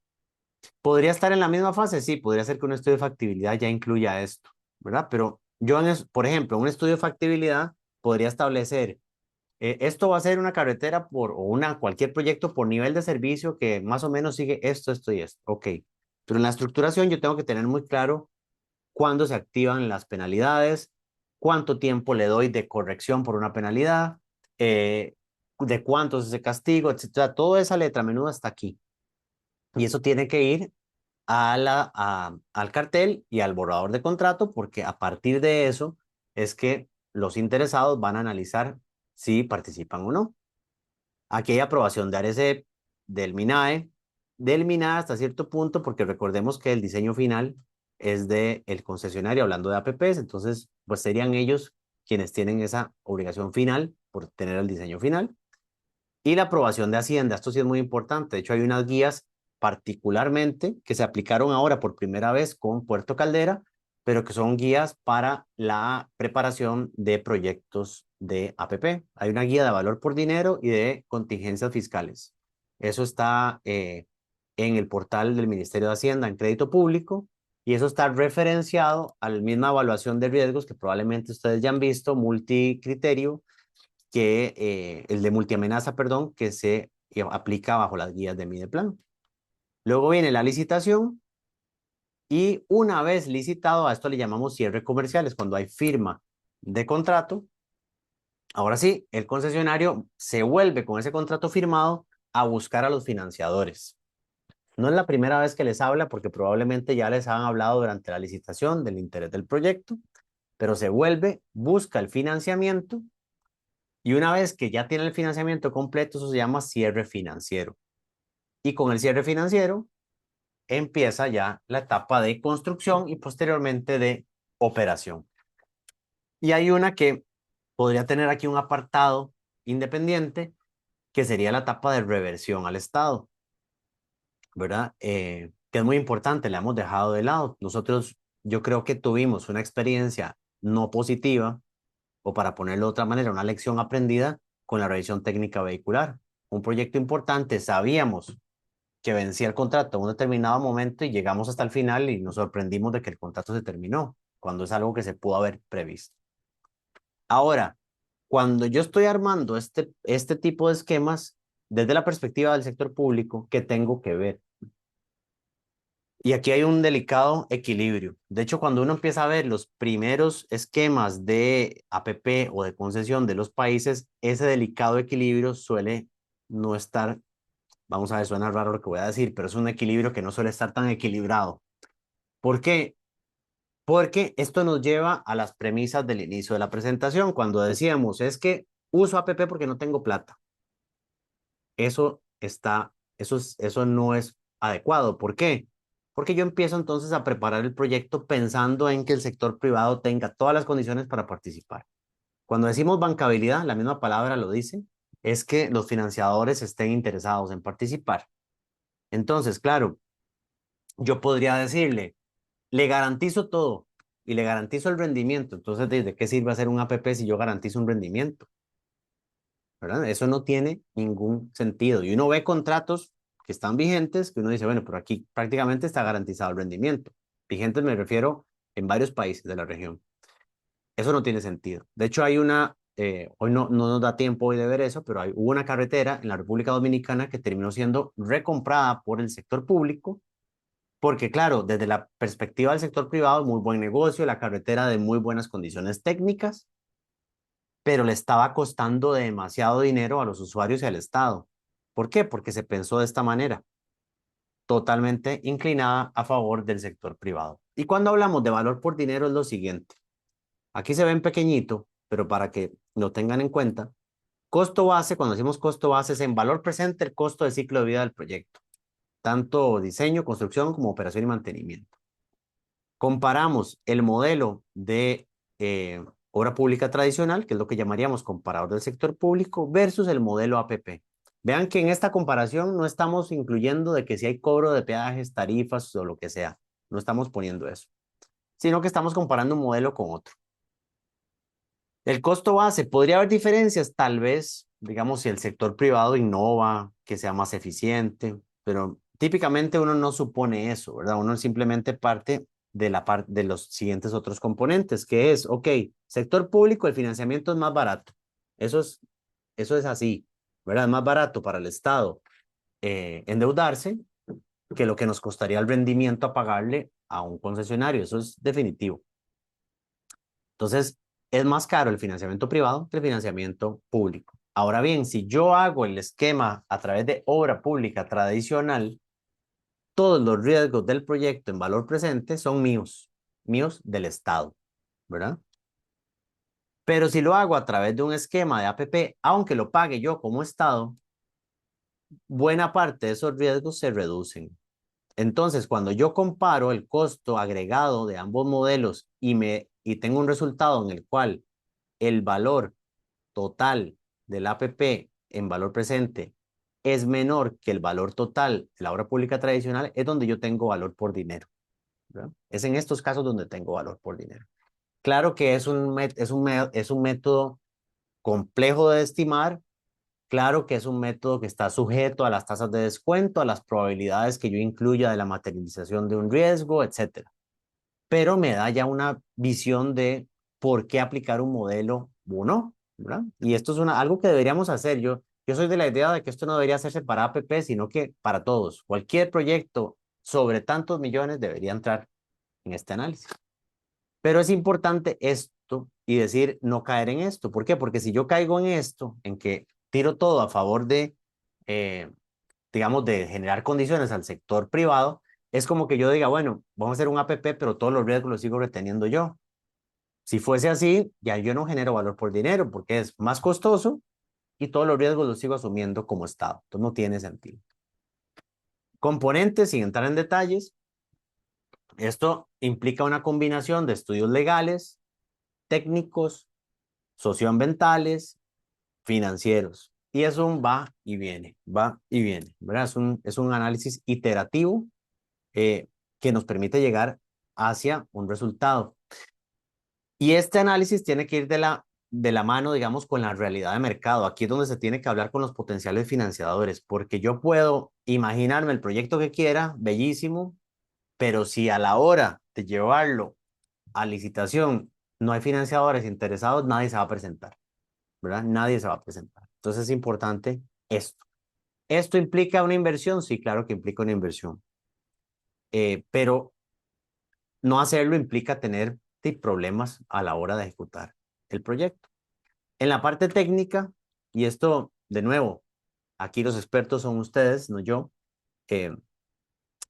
¿Podría estar en la misma fase? Sí, podría ser que un estudio de factibilidad ya incluya esto, ¿verdad? Pero yo, por ejemplo, un estudio de factibilidad podría establecer, esto va a ser una carretera o cualquier proyecto por nivel de servicio que más o menos sigue esto, esto y esto. Ok, pero en la estructuración yo tengo que tener muy claro cuándo se activan las penalidades, cuánto tiempo le doy de corrección por una penalidad, de cuánto es ese castigo, etcétera. Toda esa letra menuda está aquí. Y eso tiene que ir al cartel y al borrador de contrato, porque a partir de eso es que los interesados van a analizar si participan o no. Aquí hay aprobación de ARECEP, del MINAE hasta cierto punto, porque recordemos que el diseño final es del concesionario, hablando de APPs, entonces pues serían ellos quienes tienen esa obligación final por tener el diseño final. Y la aprobación de Hacienda, esto sí es muy importante. De hecho, hay unas guías particularmente que se aplicaron ahora por primera vez con Puerto Caldera, pero que son guías para la preparación de proyectos de APP. Hay una guía de valor por dinero y de contingencias fiscales. Eso está en el portal del Ministerio de Hacienda en crédito público y eso está referenciado a la misma evaluación de riesgos que probablemente ustedes ya han visto, multicriterio, que el de multiamenaza, perdón, que se aplica bajo las guías de Mideplan. Luego viene la licitación y una vez licitado, a esto le llamamos cierre comercial, es cuando hay firma de contrato. Ahora sí, el concesionario se vuelve con ese contrato firmado a buscar a los financiadores. No es la primera vez que les habla porque probablemente ya les han hablado durante la licitación del interés del proyecto, pero se vuelve, busca el financiamiento. Y una vez que ya tiene el financiamiento completo, eso se llama cierre financiero. Y con el cierre financiero empieza ya la etapa de construcción y posteriormente de operación. Y hay una que podría tener aquí un apartado independiente, que sería la etapa de reversión al Estado, ¿verdad? Que es muy importante, la hemos dejado de lado. Nosotros, yo creo que tuvimos una experiencia no positiva, o para ponerlo de otra manera, una lección aprendida con la revisión técnica vehicular. Un proyecto importante, sabíamos que vencía el contrato en un determinado momento y llegamos hasta el final y nos sorprendimos de que el contrato se terminó, cuando es algo que se pudo haber previsto. Ahora, cuando yo estoy armando este tipo de esquemas, desde la perspectiva del sector público, ¿qué tengo que ver? Y aquí hay un delicado equilibrio. De hecho, cuando uno empieza a ver los primeros esquemas de APP o de concesión de los países, ese delicado equilibrio suele no estar, vamos a ver, suena raro lo que voy a decir, pero es un equilibrio que no suele estar tan equilibrado. ¿Por qué? Porque esto nos lleva a las premisas del inicio de la presentación, cuando decíamos, es que uso APP porque no tengo plata. Eso está Eso no es adecuado. ¿Por qué? Porque yo empiezo entonces a preparar el proyecto pensando en que el sector privado tenga todas las condiciones para participar. Cuando decimos bancabilidad, la misma palabra lo dice, es que los financiadores estén interesados en participar. Entonces, claro, yo podría decirle, le garantizo todo y le garantizo el rendimiento. Entonces, ¿de qué sirve hacer un APP si yo garantizo un rendimiento? ¿Verdad? Eso no tiene ningún sentido. Y uno ve contratos que están vigentes, que uno dice, bueno, pero aquí prácticamente está garantizado el rendimiento. Vigentes me refiero en varios países de la región. Eso no tiene sentido. De hecho, hay hoy no nos da tiempo hoy de ver eso, pero hubo una carretera en la República Dominicana que terminó siendo recomprada por el sector público, porque claro, desde la perspectiva del sector privado, muy buen negocio, la carretera de muy buenas condiciones técnicas, pero le estaba costando demasiado dinero a los usuarios y al Estado. ¿Por qué? Porque se pensó de esta manera, totalmente inclinada a favor del sector privado. Y cuando hablamos de valor por dinero es lo siguiente. Aquí se ve en pequeñito, pero para que lo tengan en cuenta, costo base, cuando decimos costo base, es en valor presente el costo de ciclo de vida del proyecto, tanto diseño, construcción como operación y mantenimiento. Comparamos el modelo de obra pública tradicional, que es lo que llamaríamos comparador del sector público, versus el modelo APP. Vean que en esta comparación no estamos incluyendo de que si hay cobro de peajes, tarifas o lo que sea, no estamos poniendo eso, sino que estamos comparando un modelo con otro. El costo base, ¿podría haber diferencias? Tal vez, digamos, si el sector privado innova, que sea más eficiente, pero típicamente uno no supone eso, ¿verdad? Uno simplemente parte de de los siguientes otros componentes, que es, ok, sector público, el financiamiento es más barato. Eso es, eso es así, ¿verdad? Es más barato para el Estado endeudarse que lo que nos costaría el rendimiento a pagarle a un concesionario. Eso es definitivo. Entonces, es más caro el financiamiento privado que el financiamiento público. Ahora bien, si yo hago el esquema a través de obra pública tradicional, todos los riesgos del proyecto en valor presente son míos del Estado, ¿verdad? Pero si lo hago a través de un esquema de APP, aunque lo pague yo como Estado, buena parte de esos riesgos se reducen. Entonces, cuando yo comparo el costo agregado de ambos modelos y tengo un resultado en el cual el valor total del APP en valor presente es menor que el valor total de la obra pública tradicional, es donde yo tengo valor por dinero, ¿verdad? Es en estos casos donde tengo valor por dinero. Claro que es un método complejo de estimar, claro que es un método que está sujeto a las tasas de descuento, a las probabilidades que yo incluya de la materialización de un riesgo, etcétera. Pero me da ya una visión de por qué aplicar un modelo o no, ¿verdad? Y esto es algo que deberíamos hacer. Yo soy de la idea de que esto no debería hacerse para APP, sino que para todos. Cualquier proyecto sobre tantos millones debería entrar en este análisis. Pero es importante esto y decir no caer en esto. ¿Por qué? Porque si yo caigo en esto, en que tiro todo a favor de, eh, digamos, de generar condiciones al sector privado, es como que yo diga, bueno, vamos a hacer un APP, pero todos los riesgos los sigo reteniendo yo. Si fuese así, ya yo no genero valor por dinero porque es más costoso y todos los riesgos los sigo asumiendo como Estado. Entonces no tiene sentido. Componentes, sin entrar en detalles, esto implica una combinación de estudios legales, técnicos, socioambientales, financieros. Y es un va y viene, ¿verdad? Es un análisis iterativo que nos permite llegar hacia un resultado. Y este análisis tiene que ir de la mano, digamos, con la realidad de mercado. Aquí es donde se tiene que hablar con los potenciales financiadores, porque yo puedo imaginarme el proyecto que quiera, bellísimo, pero si a la hora de llevarlo a licitación no hay financiadores interesados, nadie se va a presentar, ¿verdad? Nadie se va a presentar. Entonces es importante esto. ¿Esto implica una inversión? Sí, claro que implica una inversión, pero no hacerlo implica tener problemas a la hora de ejecutar el proyecto. En la parte técnica, y esto de nuevo, aquí los expertos son ustedes, no yo, eh,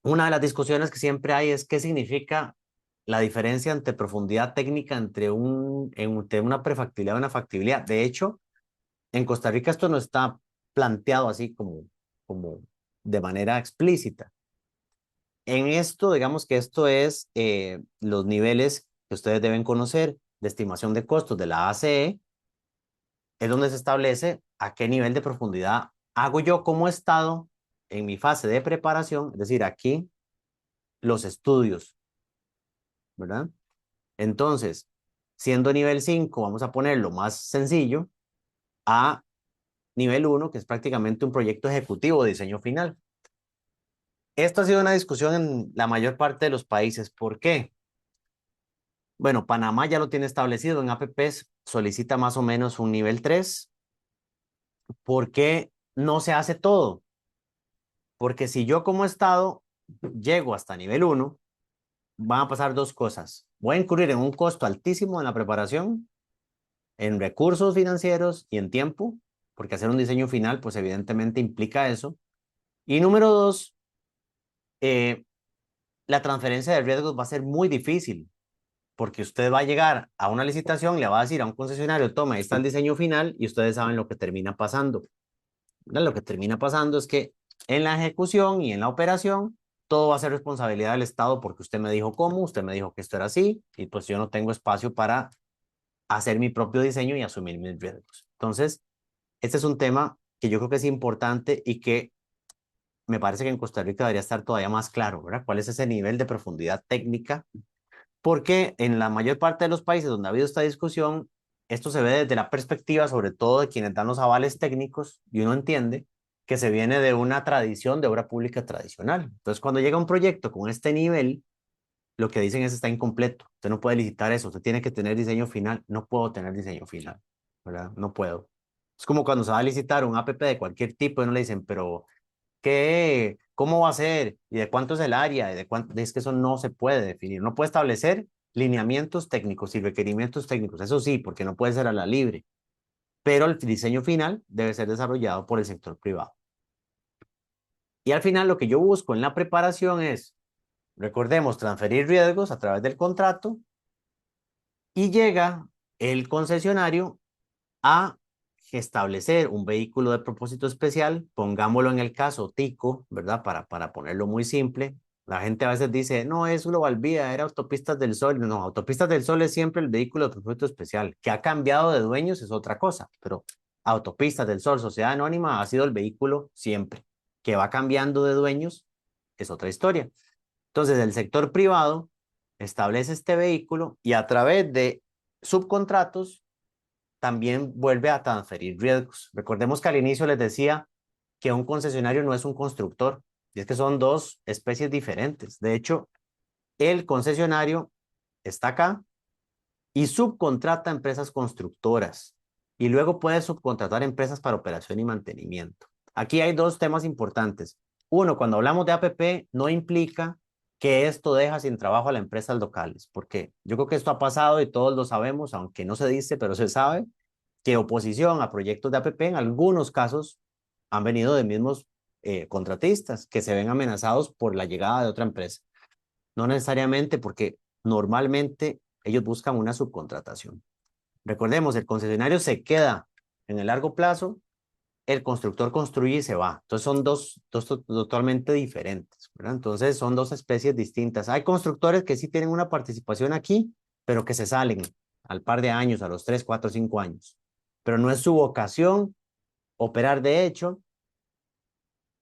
una de las discusiones que siempre hay es qué significa la diferencia entre profundidad técnica entre una prefactibilidad y una factibilidad. De hecho, en Costa Rica esto no está planteado así como de manera explícita. En esto, digamos que esto es los niveles que ustedes deben conocer de estimación de costos de la ACE, es donde se establece a qué nivel de profundidad hago yo como Estado en mi fase de preparación, es decir, aquí los estudios, ¿verdad? Entonces, siendo nivel 5, vamos a ponerlo más sencillo, a nivel 1, que es prácticamente un proyecto ejecutivo de diseño final. Esto ha sido una discusión en la mayor parte de los países. ¿Por qué? Bueno, Panamá ya lo tiene establecido en APPs, solicita más o menos un nivel 3. ¿Por qué no se hace todo? Porque si yo como Estado llego hasta nivel 1, van a pasar dos cosas. Voy a incurrir en un costo altísimo en la preparación, en recursos financieros y en tiempo, porque hacer un diseño final, pues evidentemente implica eso. Y número dos, eh, la transferencia de riesgos va a ser muy difícil, porque usted va a llegar a una licitación, le va a decir a un concesionario, toma, ahí está el diseño final y ustedes saben lo que termina pasando. Lo que termina pasando es que en la ejecución y en la operación, todo va a ser responsabilidad del Estado porque usted me dijo cómo, usted me dijo que esto era así y pues yo no tengo espacio para hacer mi propio diseño y asumir mis riesgos. Entonces, este es un tema que yo creo que es importante y que me parece que en Costa Rica debería estar todavía más claro, ¿verdad? ¿Cuál es ese nivel de profundidad técnica? Porque en la mayor parte de los países donde ha habido esta discusión, esto se ve desde la perspectiva, sobre todo de quienes dan los avales técnicos, y uno entiende que se viene de una tradición de obra pública tradicional. Entonces, cuando llega un proyecto con este nivel, lo que dicen es está incompleto. Usted no puede licitar eso, usted tiene que tener diseño final. No puedo tener diseño final, ¿verdad? No puedo. Es como cuando se va a licitar un APP de cualquier tipo y no le dicen, pero ¿qué? ¿Cómo va a ser? ¿Y de cuánto es el área? ¿Y de cuánto? Es que eso no se puede definir. No puede establecer lineamientos técnicos y requerimientos técnicos. Eso sí, porque no puede ser a la libre. Pero el diseño final debe ser desarrollado por el sector privado. Y al final lo que yo busco en la preparación es, recordemos, transferir riesgos a través del contrato y llega el concesionario a establecer un vehículo de propósito especial, pongámoslo en el caso Tico, ¿verdad? Para ponerlo muy simple. La gente a veces dice, no, es Global Vía, era Autopistas del Sol. No, Autopistas del Sol es siempre el vehículo de propósito especial. Que ha cambiado de dueños es otra cosa, pero Autopistas del Sol, Sociedad Anónima, ha sido el vehículo siempre. Que va cambiando de dueños es otra historia. Entonces, el sector privado establece este vehículo y a través de subcontratos también vuelve a transferir riesgos. Recordemos que al inicio les decía que un concesionario no es un constructor, y es que son dos especies diferentes. De hecho, el concesionario está acá y subcontrata empresas constructoras y luego puede subcontratar empresas para operación y mantenimiento. Aquí hay dos temas importantes. Uno, cuando hablamos de APP, no implica que esto deja sin trabajo a las empresas locales, porque yo creo que esto ha pasado y todos lo sabemos, aunque no se dice, pero se sabe, que oposición a proyectos de APP en algunos casos han venido de mismos contratistas que se ven amenazados por la llegada de otra empresa. No necesariamente porque normalmente ellos buscan una subcontratación. Recordemos, el concesionario se queda en el largo plazo, el constructor construye y se va. Entonces son dos totalmente diferentes, ¿verdad? Entonces son dos especies distintas. Hay constructores que sí tienen una participación aquí, pero que se salen al par de años, a los 3, 4, 5 años. Pero no es su vocación operar. De hecho,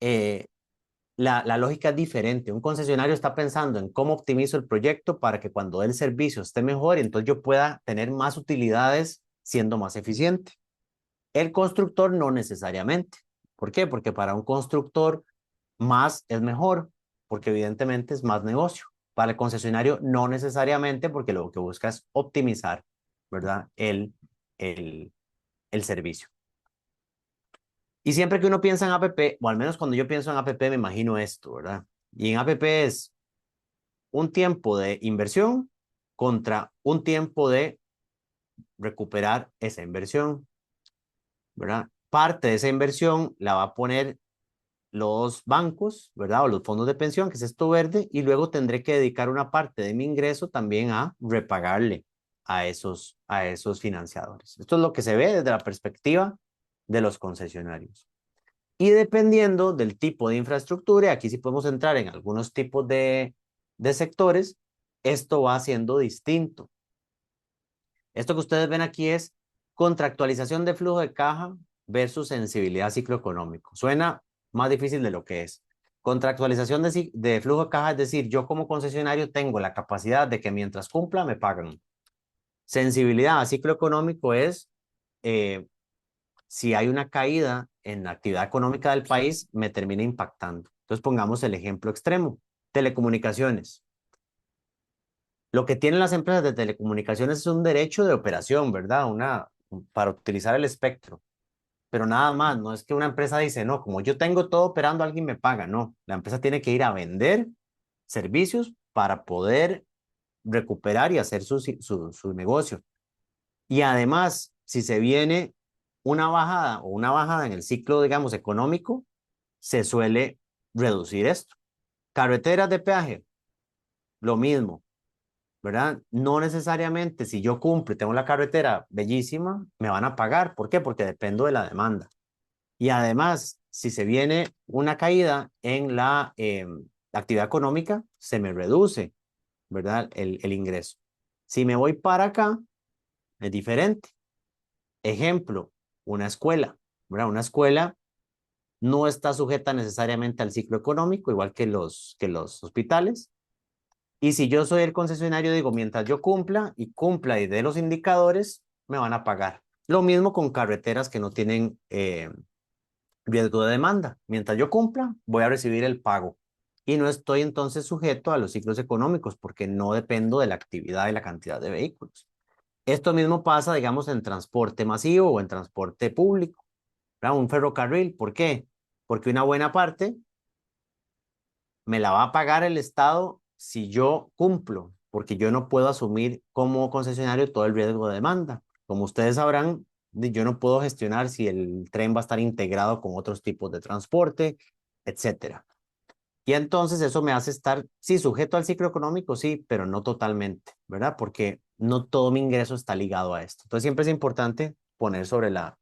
eh, la lógica es diferente. Un concesionario está pensando en cómo optimizo el proyecto para que cuando el servicio esté mejor, entonces yo pueda tener más utilidades siendo más eficiente. El constructor no necesariamente. ¿Por qué? Porque para un constructor más es mejor, porque evidentemente es más negocio. Para el concesionario no necesariamente, porque lo que busca es optimizar, ¿verdad? El, el servicio. Y siempre que uno piensa en APP, o al menos cuando yo pienso en APP, me imagino esto, ¿verdad? Y en APP es un tiempo de inversión contra un tiempo de recuperar esa inversión, ¿verdad? Parte de esa inversión la va a poner los bancos, ¿verdad? O los fondos de pensión, que es esto verde, y luego tendré que dedicar una parte de mi ingreso también a repagarle a esos financiadores. Esto es lo que se ve desde la perspectiva de los concesionarios. Y dependiendo del tipo de infraestructura, y aquí sí podemos entrar en algunos tipos de sectores, esto va siendo distinto. Esto que ustedes ven aquí es contractualización de flujo de caja versus sensibilidad ciclo económico. Suena más difícil de lo que es. Contractualización de flujo de caja, es decir, yo como concesionario tengo la capacidad de que mientras cumpla me pagan. Sensibilidad a ciclo económico es eh, si hay una caída en la actividad económica del país, me termina impactando. Entonces pongamos el ejemplo extremo, telecomunicaciones. Lo que tienen las empresas de telecomunicaciones es un derecho de operación, ¿verdad? Para utilizar el espectro, pero nada más, no es que una empresa dice, no, como yo tengo todo operando, alguien me paga, no, la empresa tiene que ir a vender servicios para poder recuperar y hacer su negocio. Y además, si se viene una bajada en el ciclo, digamos, económico, se suele reducir esto. Carreteras de peaje, lo mismo, ¿verdad? No necesariamente si yo cumplo y tengo la carretera bellísima, me van a pagar. ¿Por qué? Porque dependo de la demanda. Y además, si se viene una caída en la actividad económica, se me reduce, ¿verdad? El ingreso. Si me voy para acá, es diferente. Ejemplo, una escuela, ¿verdad? Una escuela no está sujeta necesariamente al ciclo económico, igual que los hospitales. Y si yo soy el concesionario, digo, mientras yo cumpla y dé los indicadores, me van a pagar. Lo mismo con carreteras que no tienen riesgo de demanda. Mientras yo cumpla, voy a recibir el pago. Y no estoy entonces sujeto a los ciclos económicos porque no dependo de la actividad y la cantidad de vehículos. Esto mismo pasa, digamos, en transporte masivo o en transporte público, ¿verdad? Un ferrocarril. ¿Por qué? Porque una buena parte me la va a pagar el Estado si yo cumplo, porque yo no puedo asumir como concesionario todo el riesgo de demanda. Como ustedes sabrán, yo no puedo gestionar si el tren va a estar integrado con otros tipos de transporte, etcétera. Y entonces eso me hace estar, sí, sujeto al ciclo económico, sí, pero no totalmente, ¿verdad? Porque no todo mi ingreso está ligado a esto. Entonces siempre es importante poner sobre la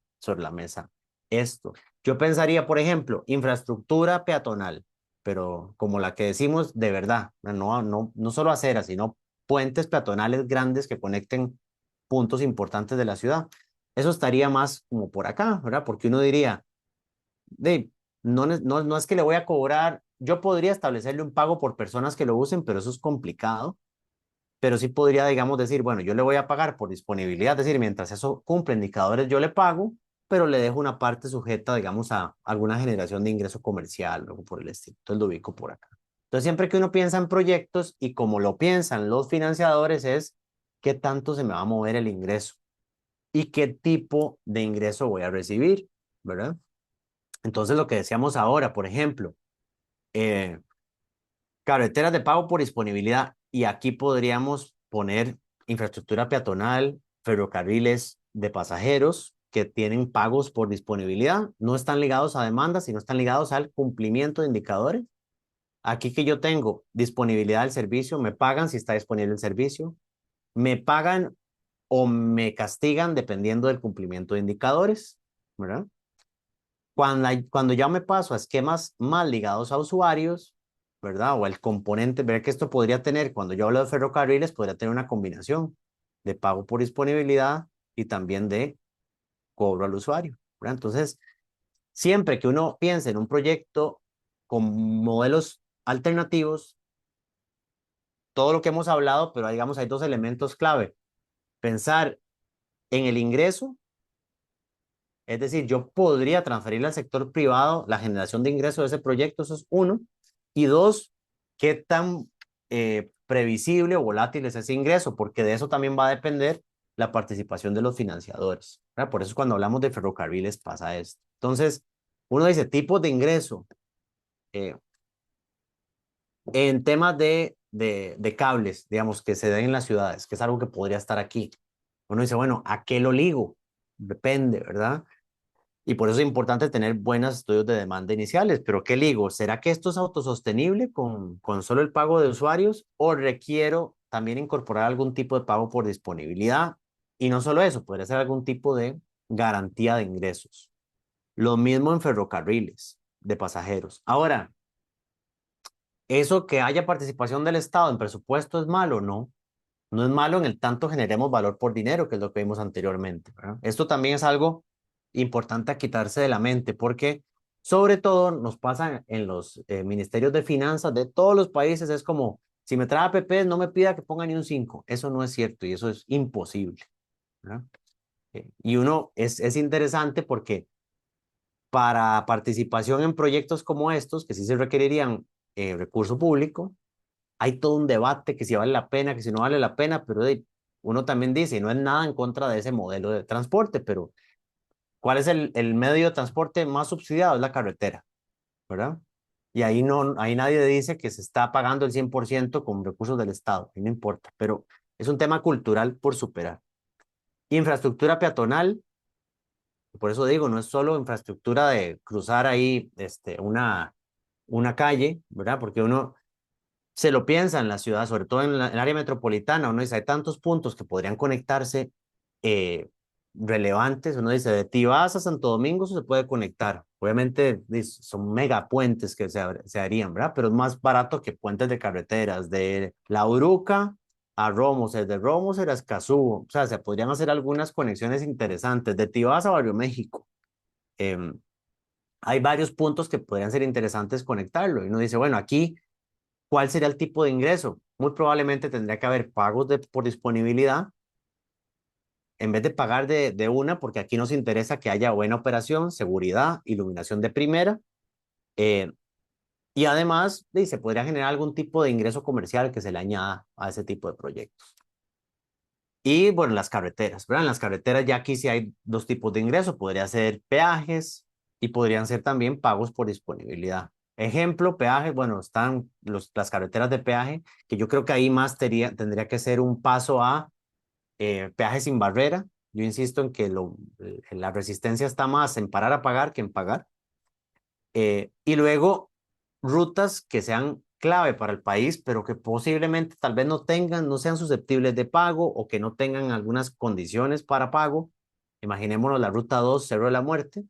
mesa esto. Yo pensaría, por ejemplo, infraestructura peatonal, pero como la que decimos de verdad, no solo aceras, sino puentes peatonales grandes que conecten puntos importantes de la ciudad. Eso estaría más como por acá, ¿verdad? Porque uno diría, de, no es que le voy a cobrar, yo podría establecerle un pago por personas que lo usen, pero eso es complicado, pero sí podría, digamos, decir, bueno, yo le voy a pagar por disponibilidad, es decir, mientras eso cumple indicadores, yo le pago, pero le dejo una parte sujeta, digamos, a alguna generación de ingreso comercial o por el estilo, entonces lo ubico por acá. Entonces, siempre que uno piensa en proyectos y como lo piensan los financiadores es qué tanto se me va a mover el ingreso y qué tipo de ingreso voy a recibir, ¿verdad? Entonces, lo que decíamos ahora, por ejemplo, eh, carreteras de pago por disponibilidad, y aquí podríamos poner infraestructura peatonal, ferrocarriles de pasajeros que tienen pagos por disponibilidad, no están ligados a demanda, sino están ligados al cumplimiento de indicadores. Aquí que yo tengo disponibilidad del servicio, me pagan si está disponible el servicio, me pagan o me castigan dependiendo del cumplimiento de indicadores, ¿verdad? Cuando ya me paso a esquemas más ligados a usuarios, ¿verdad? O el componente, ver que esto podría tener, cuando yo hablo de ferrocarriles, podría tener una combinación de pago por disponibilidad y también de cobro al usuario, ¿verdad? Entonces, siempre que uno piense en un proyecto con modelos alternativos, todo lo que hemos hablado, pero digamos hay dos elementos clave. Pensar en el ingreso. Es decir, yo podría transferirle al sector privado la generación de ingresos de ese proyecto, eso es uno. Y dos, qué tan previsible o volátil es ese ingreso, porque de eso también va a depender la participación de los financiadores, ¿verdad? Por eso cuando hablamos de ferrocarriles pasa esto. Entonces, uno dice tipos de ingreso eh, en temas de cables, digamos, que se den en las ciudades, que es algo que podría estar aquí. Uno dice, bueno, ¿a qué lo ligo? Depende, ¿verdad? Y por eso es importante tener buenos estudios de demanda iniciales. Pero ¿qué digo? ¿Será que esto es autosostenible con solo el pago de usuarios o requiero también incorporar algún tipo de pago por disponibilidad? Y no solo eso, podría ser algún tipo de garantía de ingresos. Lo mismo en ferrocarriles de pasajeros. Ahora, ¿eso que haya participación del Estado en presupuesto es malo? No, no es malo en el tanto generemos valor por dinero, que es lo que vimos anteriormente, ¿verdad? Esto también es algo importante a quitarse de la mente, porque sobre todo nos pasa en los ministerios de finanzas de todos los países, es como, si me trae APP, no me pida que ponga ni un 5. Eso no es cierto y eso es imposible, ¿verdad? Y uno es interesante porque para participación en proyectos como estos, que sí se requerirían recurso público, hay todo un debate que si vale la pena, que si no vale la pena, pero uno también dice, y no es nada en contra de ese modelo de transporte, pero ¿cuál es el medio de transporte más subsidiado? Es la carretera, ¿verdad? Y ahí, no, ahí nadie dice que se está pagando el 100% con recursos del Estado, ahí no importa, pero es un tema cultural por superar. Infraestructura peatonal, por eso digo, no es solo infraestructura de cruzar ahí una calle, ¿verdad? Porque uno se lo piensa en la ciudad, sobre todo en el área metropolitana, uno dice, hay tantos puntos que podrían conectarse eh, relevantes, uno dice, de Tibás a Santo Domingo se puede conectar, obviamente son megapuentes que se harían, ¿verdad? Pero es más barato que puentes de carreteras, de La Uruca a Romoser, de Romoser a Escazú, o sea, se podrían hacer algunas conexiones interesantes, de Tibás a Barrio México. Em, hay varios puntos que podrían ser interesantes conectarlo, y uno dice, bueno, aquí ¿cuál sería el tipo de ingreso? Muy probablemente tendría que haber pagos por disponibilidad en vez de pagar de una, porque aquí nos interesa que haya buena operación, seguridad, iluminación de primera, eh, y además se podría generar algún tipo de ingreso comercial que se le añada a ese tipo de proyectos. Y bueno, las carreteras, ¿verdad? En las carreteras ya aquí sí hay dos tipos de ingresos, podría ser peajes y podrían ser también pagos por disponibilidad. Ejemplo, peaje, bueno, están las carreteras de peaje, que yo creo que ahí más tendría que ser un paso a peaje sin barrera. Yo insisto en que la resistencia está más en parar a pagar que en pagar. Y luego, rutas que sean clave para el país, pero que posiblemente tal vez no tengan, no sean susceptibles de pago o que no tengan algunas condiciones para pago. Imaginémonos la ruta 2 Cerro de la Muerte.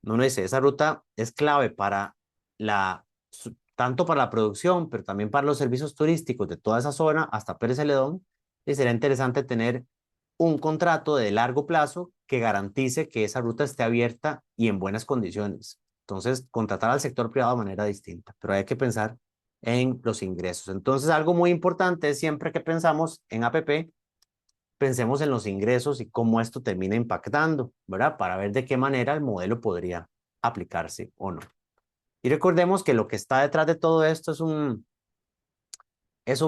Uno dice, esa ruta es clave para tanto para la producción, pero también para los servicios turísticos de toda esa zona hasta Pérez Celedón. Y sería interesante tener un contrato de largo plazo que garantice que esa ruta esté abierta y en buenas condiciones. Entonces, contratar al sector privado de manera distinta, pero hay que pensar en los ingresos. Entonces, algo muy importante es siempre que pensamos en APP, pensemos en los ingresos y cómo esto termina impactando, ¿verdad? Para ver de qué manera el modelo podría aplicarse o no. Y recordemos que lo que está detrás de todo esto es un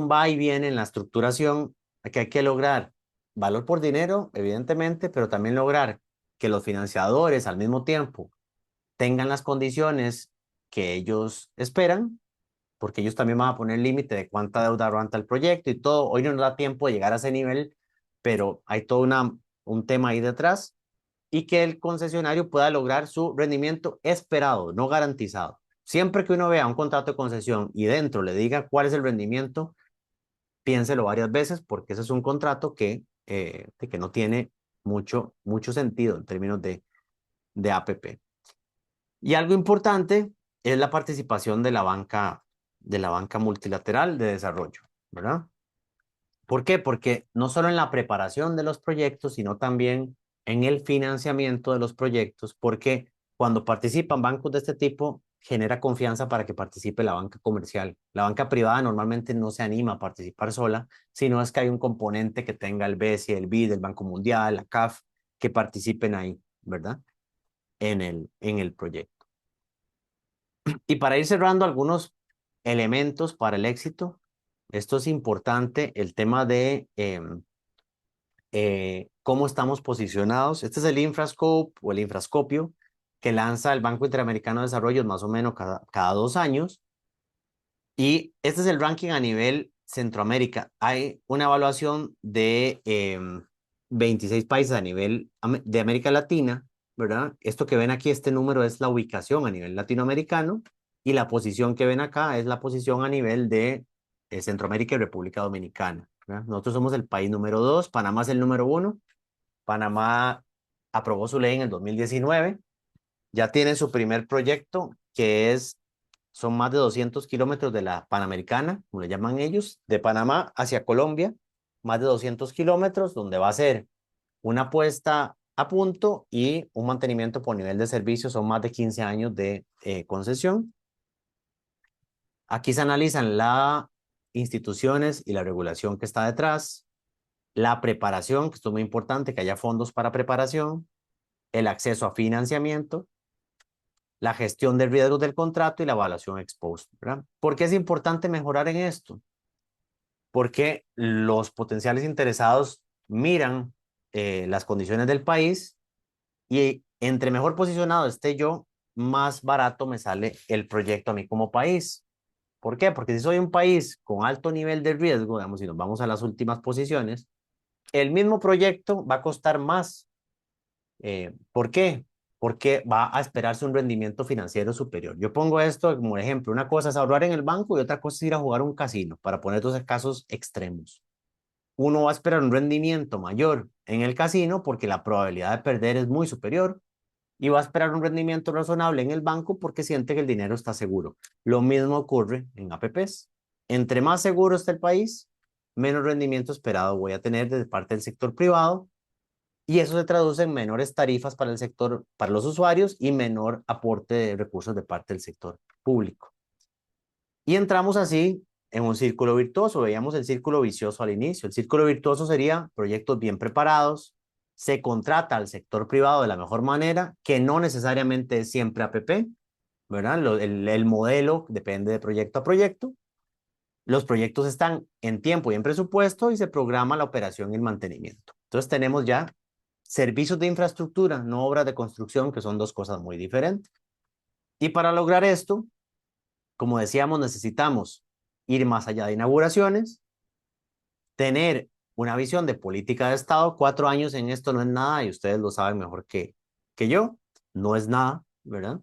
va y viene en la estructuración que hay que lograr valor por dinero, evidentemente, pero también lograr que los financiadores al mismo tiempo tengan las condiciones que ellos esperan, porque ellos también van a poner límite de cuánta deuda aguanta el proyecto y todo. Hoy no nos da tiempo de llegar a ese nivel, pero hay todo un tema ahí detrás y que el concesionario pueda lograr su rendimiento esperado, no garantizado. Siempre que uno vea un contrato de concesión y dentro le diga cuál es el rendimiento, piénselo varias veces porque ese es un contrato que no tiene mucho sentido en términos de APP. Y algo importante es la participación de la banca multilateral de desarrollo, ¿verdad? ¿Por qué? Porque no solo en la preparación de los proyectos, sino también en el financiamiento de los proyectos, porque cuando participan bancos de este tipo, genera confianza para que participe la banca comercial. La banca privada normalmente no se anima a participar sola, sino es que hay un componente que tenga el BESI, el BID, el Banco Mundial, la CAF, que participen ahí, ¿verdad? En el proyecto. Y para ir cerrando algunos elementos para el éxito, esto es importante, el tema de cómo estamos posicionados. Este es el Infrascope o el Infrascopio que lanza el Banco Interamericano de Desarrollo más o menos cada 2 años. Y este es el ranking a nivel Centroamérica. Hay una evaluación de 26 países a nivel de América Latina, ¿verdad? Esto que ven aquí, este número es la ubicación a nivel latinoamericano y la posición que ven acá es la posición a nivel de Centroamérica y República Dominicana, ¿verdad? Nosotros somos el país número 2, Panamá es el número 1. Panamá aprobó su ley en el 2019 ya tienen su primer proyecto, son más de 200 kilómetros de la Panamericana, como le llaman ellos, de Panamá hacia Colombia, más de 200 kilómetros, donde va a ser una puesta a punto y un mantenimiento por nivel de servicio. Son más de 15 años de concesión. Aquí se analizan las instituciones y la regulación que está detrás, la preparación, que esto es muy importante, que haya fondos para preparación, el acceso a financiamiento, la gestión de riesgos del contrato y la evaluación ex post, ¿verdad? ¿Por qué es importante mejorar en esto? Porque los potenciales interesados miran las condiciones del país y entre mejor posicionado esté yo, más barato me sale el proyecto a mí como país. ¿Por qué? Porque si soy un país con alto nivel de riesgo, digamos, si nos vamos a las últimas posiciones, el mismo proyecto va a costar más. ¿Por qué? Porque va a esperarse un rendimiento financiero superior. Yo pongo esto como ejemplo. Una cosa es ahorrar en el banco y otra cosa es ir a jugar un casino, para poner dos casos extremos. Uno va a esperar un rendimiento mayor en el casino porque la probabilidad de perder es muy superior y va a esperar un rendimiento razonable en el banco porque siente que el dinero está seguro. Lo mismo ocurre en APPs. Entre más seguro está el país, menos rendimiento esperado voy a tener desde parte del sector privado y eso se traduce en menores tarifas para el sector, para los usuarios y menor aporte de recursos de parte del sector público. Y entramos así en un círculo virtuoso. Veíamos el círculo vicioso al inicio. El círculo virtuoso sería proyectos bien preparados, se contrata al sector privado de la mejor manera, que no necesariamente es siempre APP, ¿verdad? El modelo depende de proyecto a proyecto. Los proyectos están en tiempo y en presupuesto y se programa la operación y el mantenimiento. Entonces tenemos ya servicios de infraestructura, no obras de construcción, que son dos cosas muy diferentes. Y para lograr esto, como decíamos, necesitamos ir más allá de inauguraciones, tener una visión de política de Estado. 4 años en esto no es nada y ustedes lo saben mejor que yo. No es nada, ¿verdad?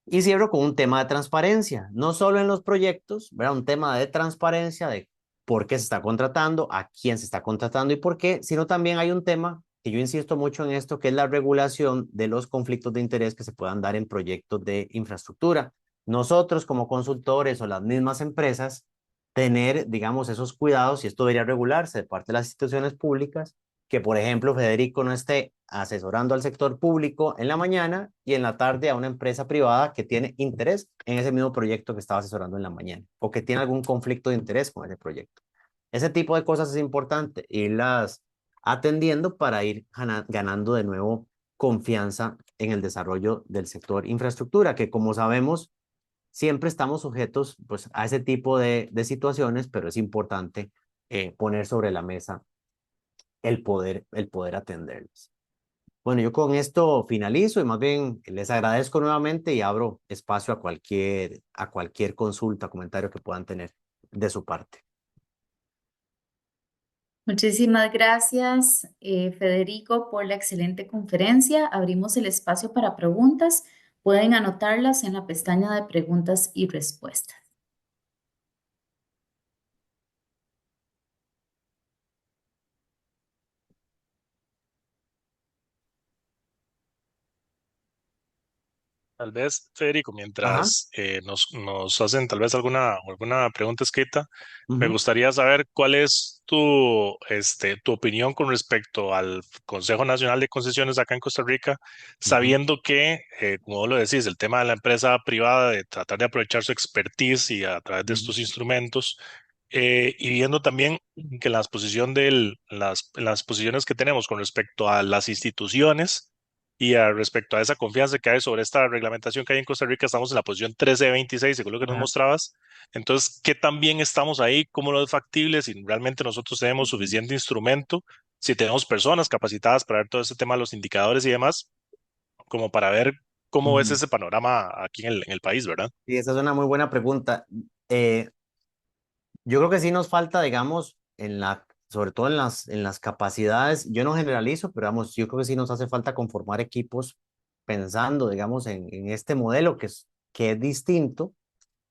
Y cierro con un tema de transparencia, no solo en los proyectos, ¿verdad? Un tema de transparencia de por qué se está contratando, a quién se está contratando y por qué, sino también hay un tema que yo insisto mucho en esto, que es la regulación de los conflictos de interés que se puedan dar en proyectos de infraestructura. Nosotros como consultores o las mismas empresas, tener, digamos, esos cuidados y esto debería regularse de parte de las instituciones públicas que, por ejemplo, Federico no esté asesorando al sector público en la mañana y en la tarde a una empresa privada que tiene interés en ese mismo proyecto que estaba asesorando en la mañana o que tiene algún conflicto de interés con ese proyecto. Ese tipo de cosas es importante irlas atendiendo para ir ganando de nuevo confianza en el desarrollo del sector infraestructura, que como sabemos, siempre estamos sujetos pues, a ese tipo de situaciones, pero es importante poner sobre la mesa el poder atenderlos. Bueno, yo con esto finalizo y más bien les agradezco nuevamente y abro espacio a cualquier consulta, comentario que puedan tener de su parte. Muchísimas gracias, Federico, por la excelente conferencia. Abrimos el espacio para preguntas. Pueden anotarlas en la pestaña de preguntas y respuestas. Tal vez, Federico, Ajá. mientras nos hacen tal vez alguna pregunta escrita, me Ujú, gustaría saber cuál es tu opinión con respecto al Consejo Nacional de Concesiones acá en Costa Rica, ujú, sabiendo que, como vos lo decís, el tema de la empresa privada, de tratar de aprovechar su expertise y a través de ujú, estos instrumentos, y viendo también que las posiciones que tenemos con respecto a las instituciones, y respecto a esa confianza que hay sobre esta reglamentación que hay en Costa Rica, estamos en la posición 13 de 26, según lo que nos ajá, mostrabas. Entonces, ¿qué tan bien estamos ahí? ¿Cómo lo es factible? Si realmente nosotros tenemos ujú, suficiente instrumento, si tenemos personas capacitadas para ver todo este tema, los indicadores y demás, como para ver cómo es ujú. ese panorama aquí en el país, ¿verdad? Sí, esa es una muy buena pregunta. Eh, yo creo que sí nos falta, digamos, sobre todo en las capacidades, yo no generalizo, pero vamos, yo creo que sí nos hace falta conformar equipos pensando, digamos, en este modelo que es distinto,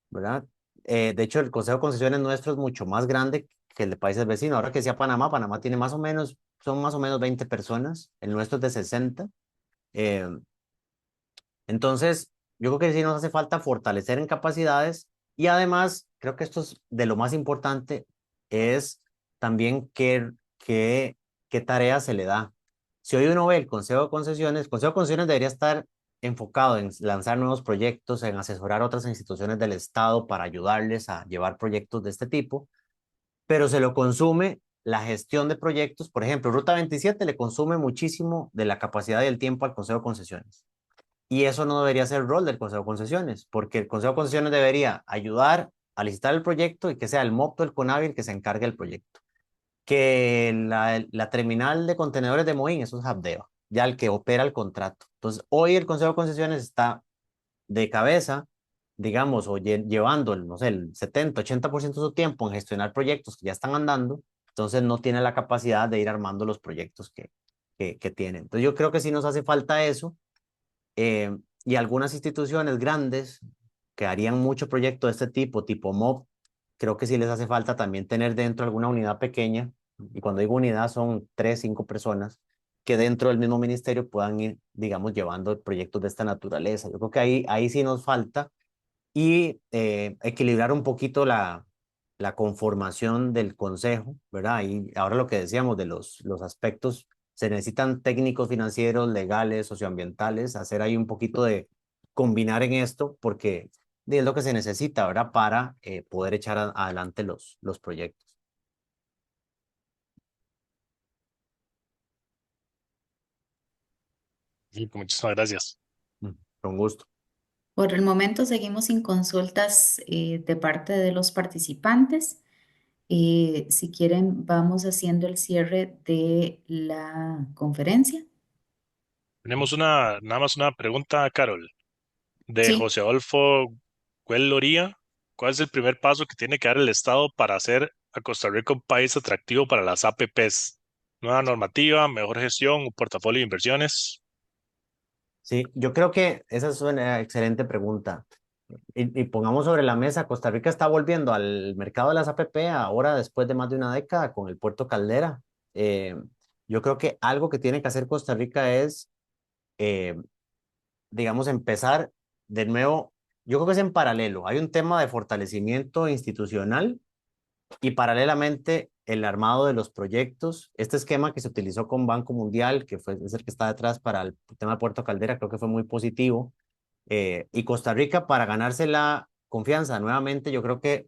¿verdad? De hecho, el Consejo de Concesiones nuestro es mucho más grande que el de países vecinos. Ahora que sea Panamá, Panamá tiene son más o menos 20 personas, el nuestro es de 60. Entonces, yo creo que sí nos hace falta fortalecer en capacidades y además creo que esto es de lo más importante, es también qué tarea se le da. Si hoy uno ve el Consejo de Concesiones debería estar enfocado en lanzar nuevos proyectos, en asesorar a otras instituciones del Estado para ayudarles a llevar proyectos de este tipo, pero se lo consume la gestión de proyectos. Por ejemplo, Ruta 27 le consume muchísimo de la capacidad y el tiempo al Consejo de Concesiones. Y eso no debería ser el rol del Consejo de Concesiones, porque el Consejo de Concesiones debería ayudar a licitar el proyecto y que sea el MOPTO, el CONAVI, el que se encargue del proyecto. Que la terminal de contenedores de Moín, eso es Habdeba, ya el que opera el contrato. Entonces, hoy el Consejo de Concesiones está de cabeza, digamos, o llevando, no sé, el 70-80% de su tiempo en gestionar proyectos que ya están andando, entonces no tiene la capacidad de ir armando los proyectos que tiene. Entonces, yo creo que sí nos hace falta eso, y algunas instituciones grandes que harían mucho proyecto de este tipo, tipo MOB, creo que sí les hace falta también tener dentro alguna unidad pequeña, y cuando digo unidad son 3, 5 personas, que dentro del mismo ministerio puedan ir, digamos, llevando proyectos de esta naturaleza. Yo creo que ahí sí nos falta y equilibrar un poquito la conformación del consejo, ¿verdad? Y ahora lo que decíamos de los aspectos, se necesitan técnicos financieros, legales, socioambientales, hacer ahí un poquito de combinar en esto, porque es lo que se necesita, ¿verdad? Para poder echar adelante los proyectos. Sí, muchísimas gracias. Mm, Con gusto. Por el momento seguimos sin consultas de parte de los participantes. Si quieren, vamos haciendo el cierre de la conferencia. Tenemos nada más una pregunta, Carol, de Sí. José Adolfo Güell Loría. ¿Cuál es el primer paso que tiene que dar el Estado para hacer a Costa Rica un país atractivo para las APPs? Nueva normativa, mejor gestión, un portafolio de inversiones. Sí, yo creo que esa es una excelente pregunta. Y pongamos sobre la mesa, Costa Rica está volviendo al mercado de las APP ahora después de más de una década con el Puerto Caldera. Eh, yo creo que algo que tiene que hacer Costa Rica es, eh, digamos, empezar de nuevo. Yo creo que es en paralelo. Hay un tema de fortalecimiento institucional y paralelamente el armado de los proyectos. Este esquema que se utilizó con Banco Mundial, que es el que está detrás para el tema de Puerto Caldera, creo que fue muy positivo. Y Costa Rica, para ganarse la confianza nuevamente, yo creo que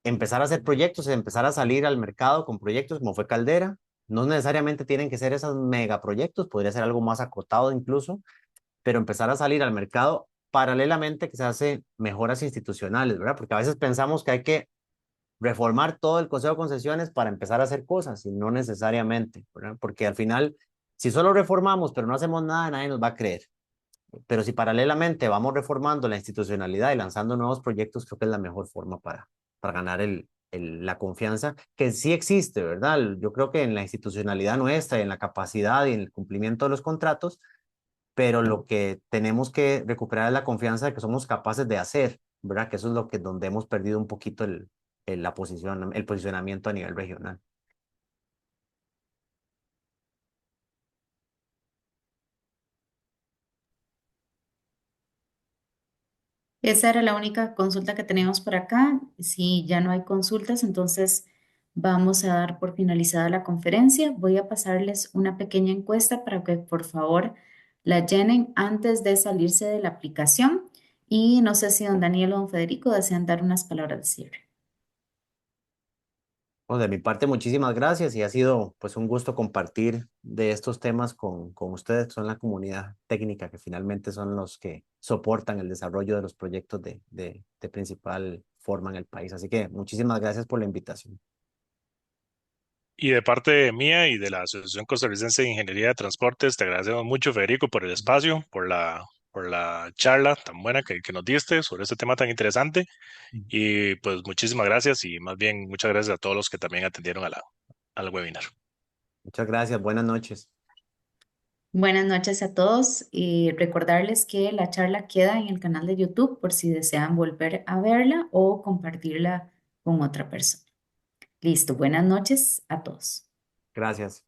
empezar a hacer proyectos, empezar a salir al mercado con proyectos como fue Caldera. No necesariamente tienen que ser esos megaproyectos, podría ser algo más acotado incluso, pero empezar a salir al mercado paralelamente que se hace mejoras institucionales, ¿verdad? Porque a veces pensamos que hay que reformar todo el Consejo de Concesiones para empezar a hacer cosas y no necesariamente, ¿verdad? Porque al final, si solo reformamos pero no hacemos nada, nadie nos va a creer. Pero si paralelamente vamos reformando la institucionalidad y lanzando nuevos proyectos, creo que es la mejor forma para ganar la confianza que sí existe, ¿verdad? Yo creo que en la institucionalidad nuestra, en la capacidad y en el cumplimiento de los contratos, pero lo que tenemos que recuperar es la confianza de que somos capaces de hacer, ¿verdad? Que eso es lo que donde hemos perdido un poquito la posición, el posicionamiento a nivel regional. Esa era la única consulta que teníamos por acá. Si ya no hay consultas, entonces vamos a dar por finalizada la conferencia. Voy a pasarles una pequeña encuesta para que por favor la llenen antes de salirse de la aplicación. Y no sé si don Daniel o don Federico desean dar unas palabras de cierre. Bueno, de mi parte, muchísimas gracias y ha sido pues un gusto compartir de estos temas con ustedes, que son la comunidad técnica, que finalmente son los que soportan el desarrollo de los proyectos de principal forma en el país. Así que muchísimas gracias por la invitación. Y de parte mía y de la Asociación Costarricense de Ingeniería de Transportes, te agradecemos mucho, Federico, por el espacio, por la charla tan buena que nos diste sobre este tema tan interesante. Y pues muchísimas gracias y más bien muchas gracias a todos los que también atendieron al webinar. Muchas gracias, buenas noches. Buenas noches a todos y recordarles que la charla queda en el canal de YouTube por si desean volver a verla o compartirla con otra persona. Listo, buenas noches a todos. Gracias.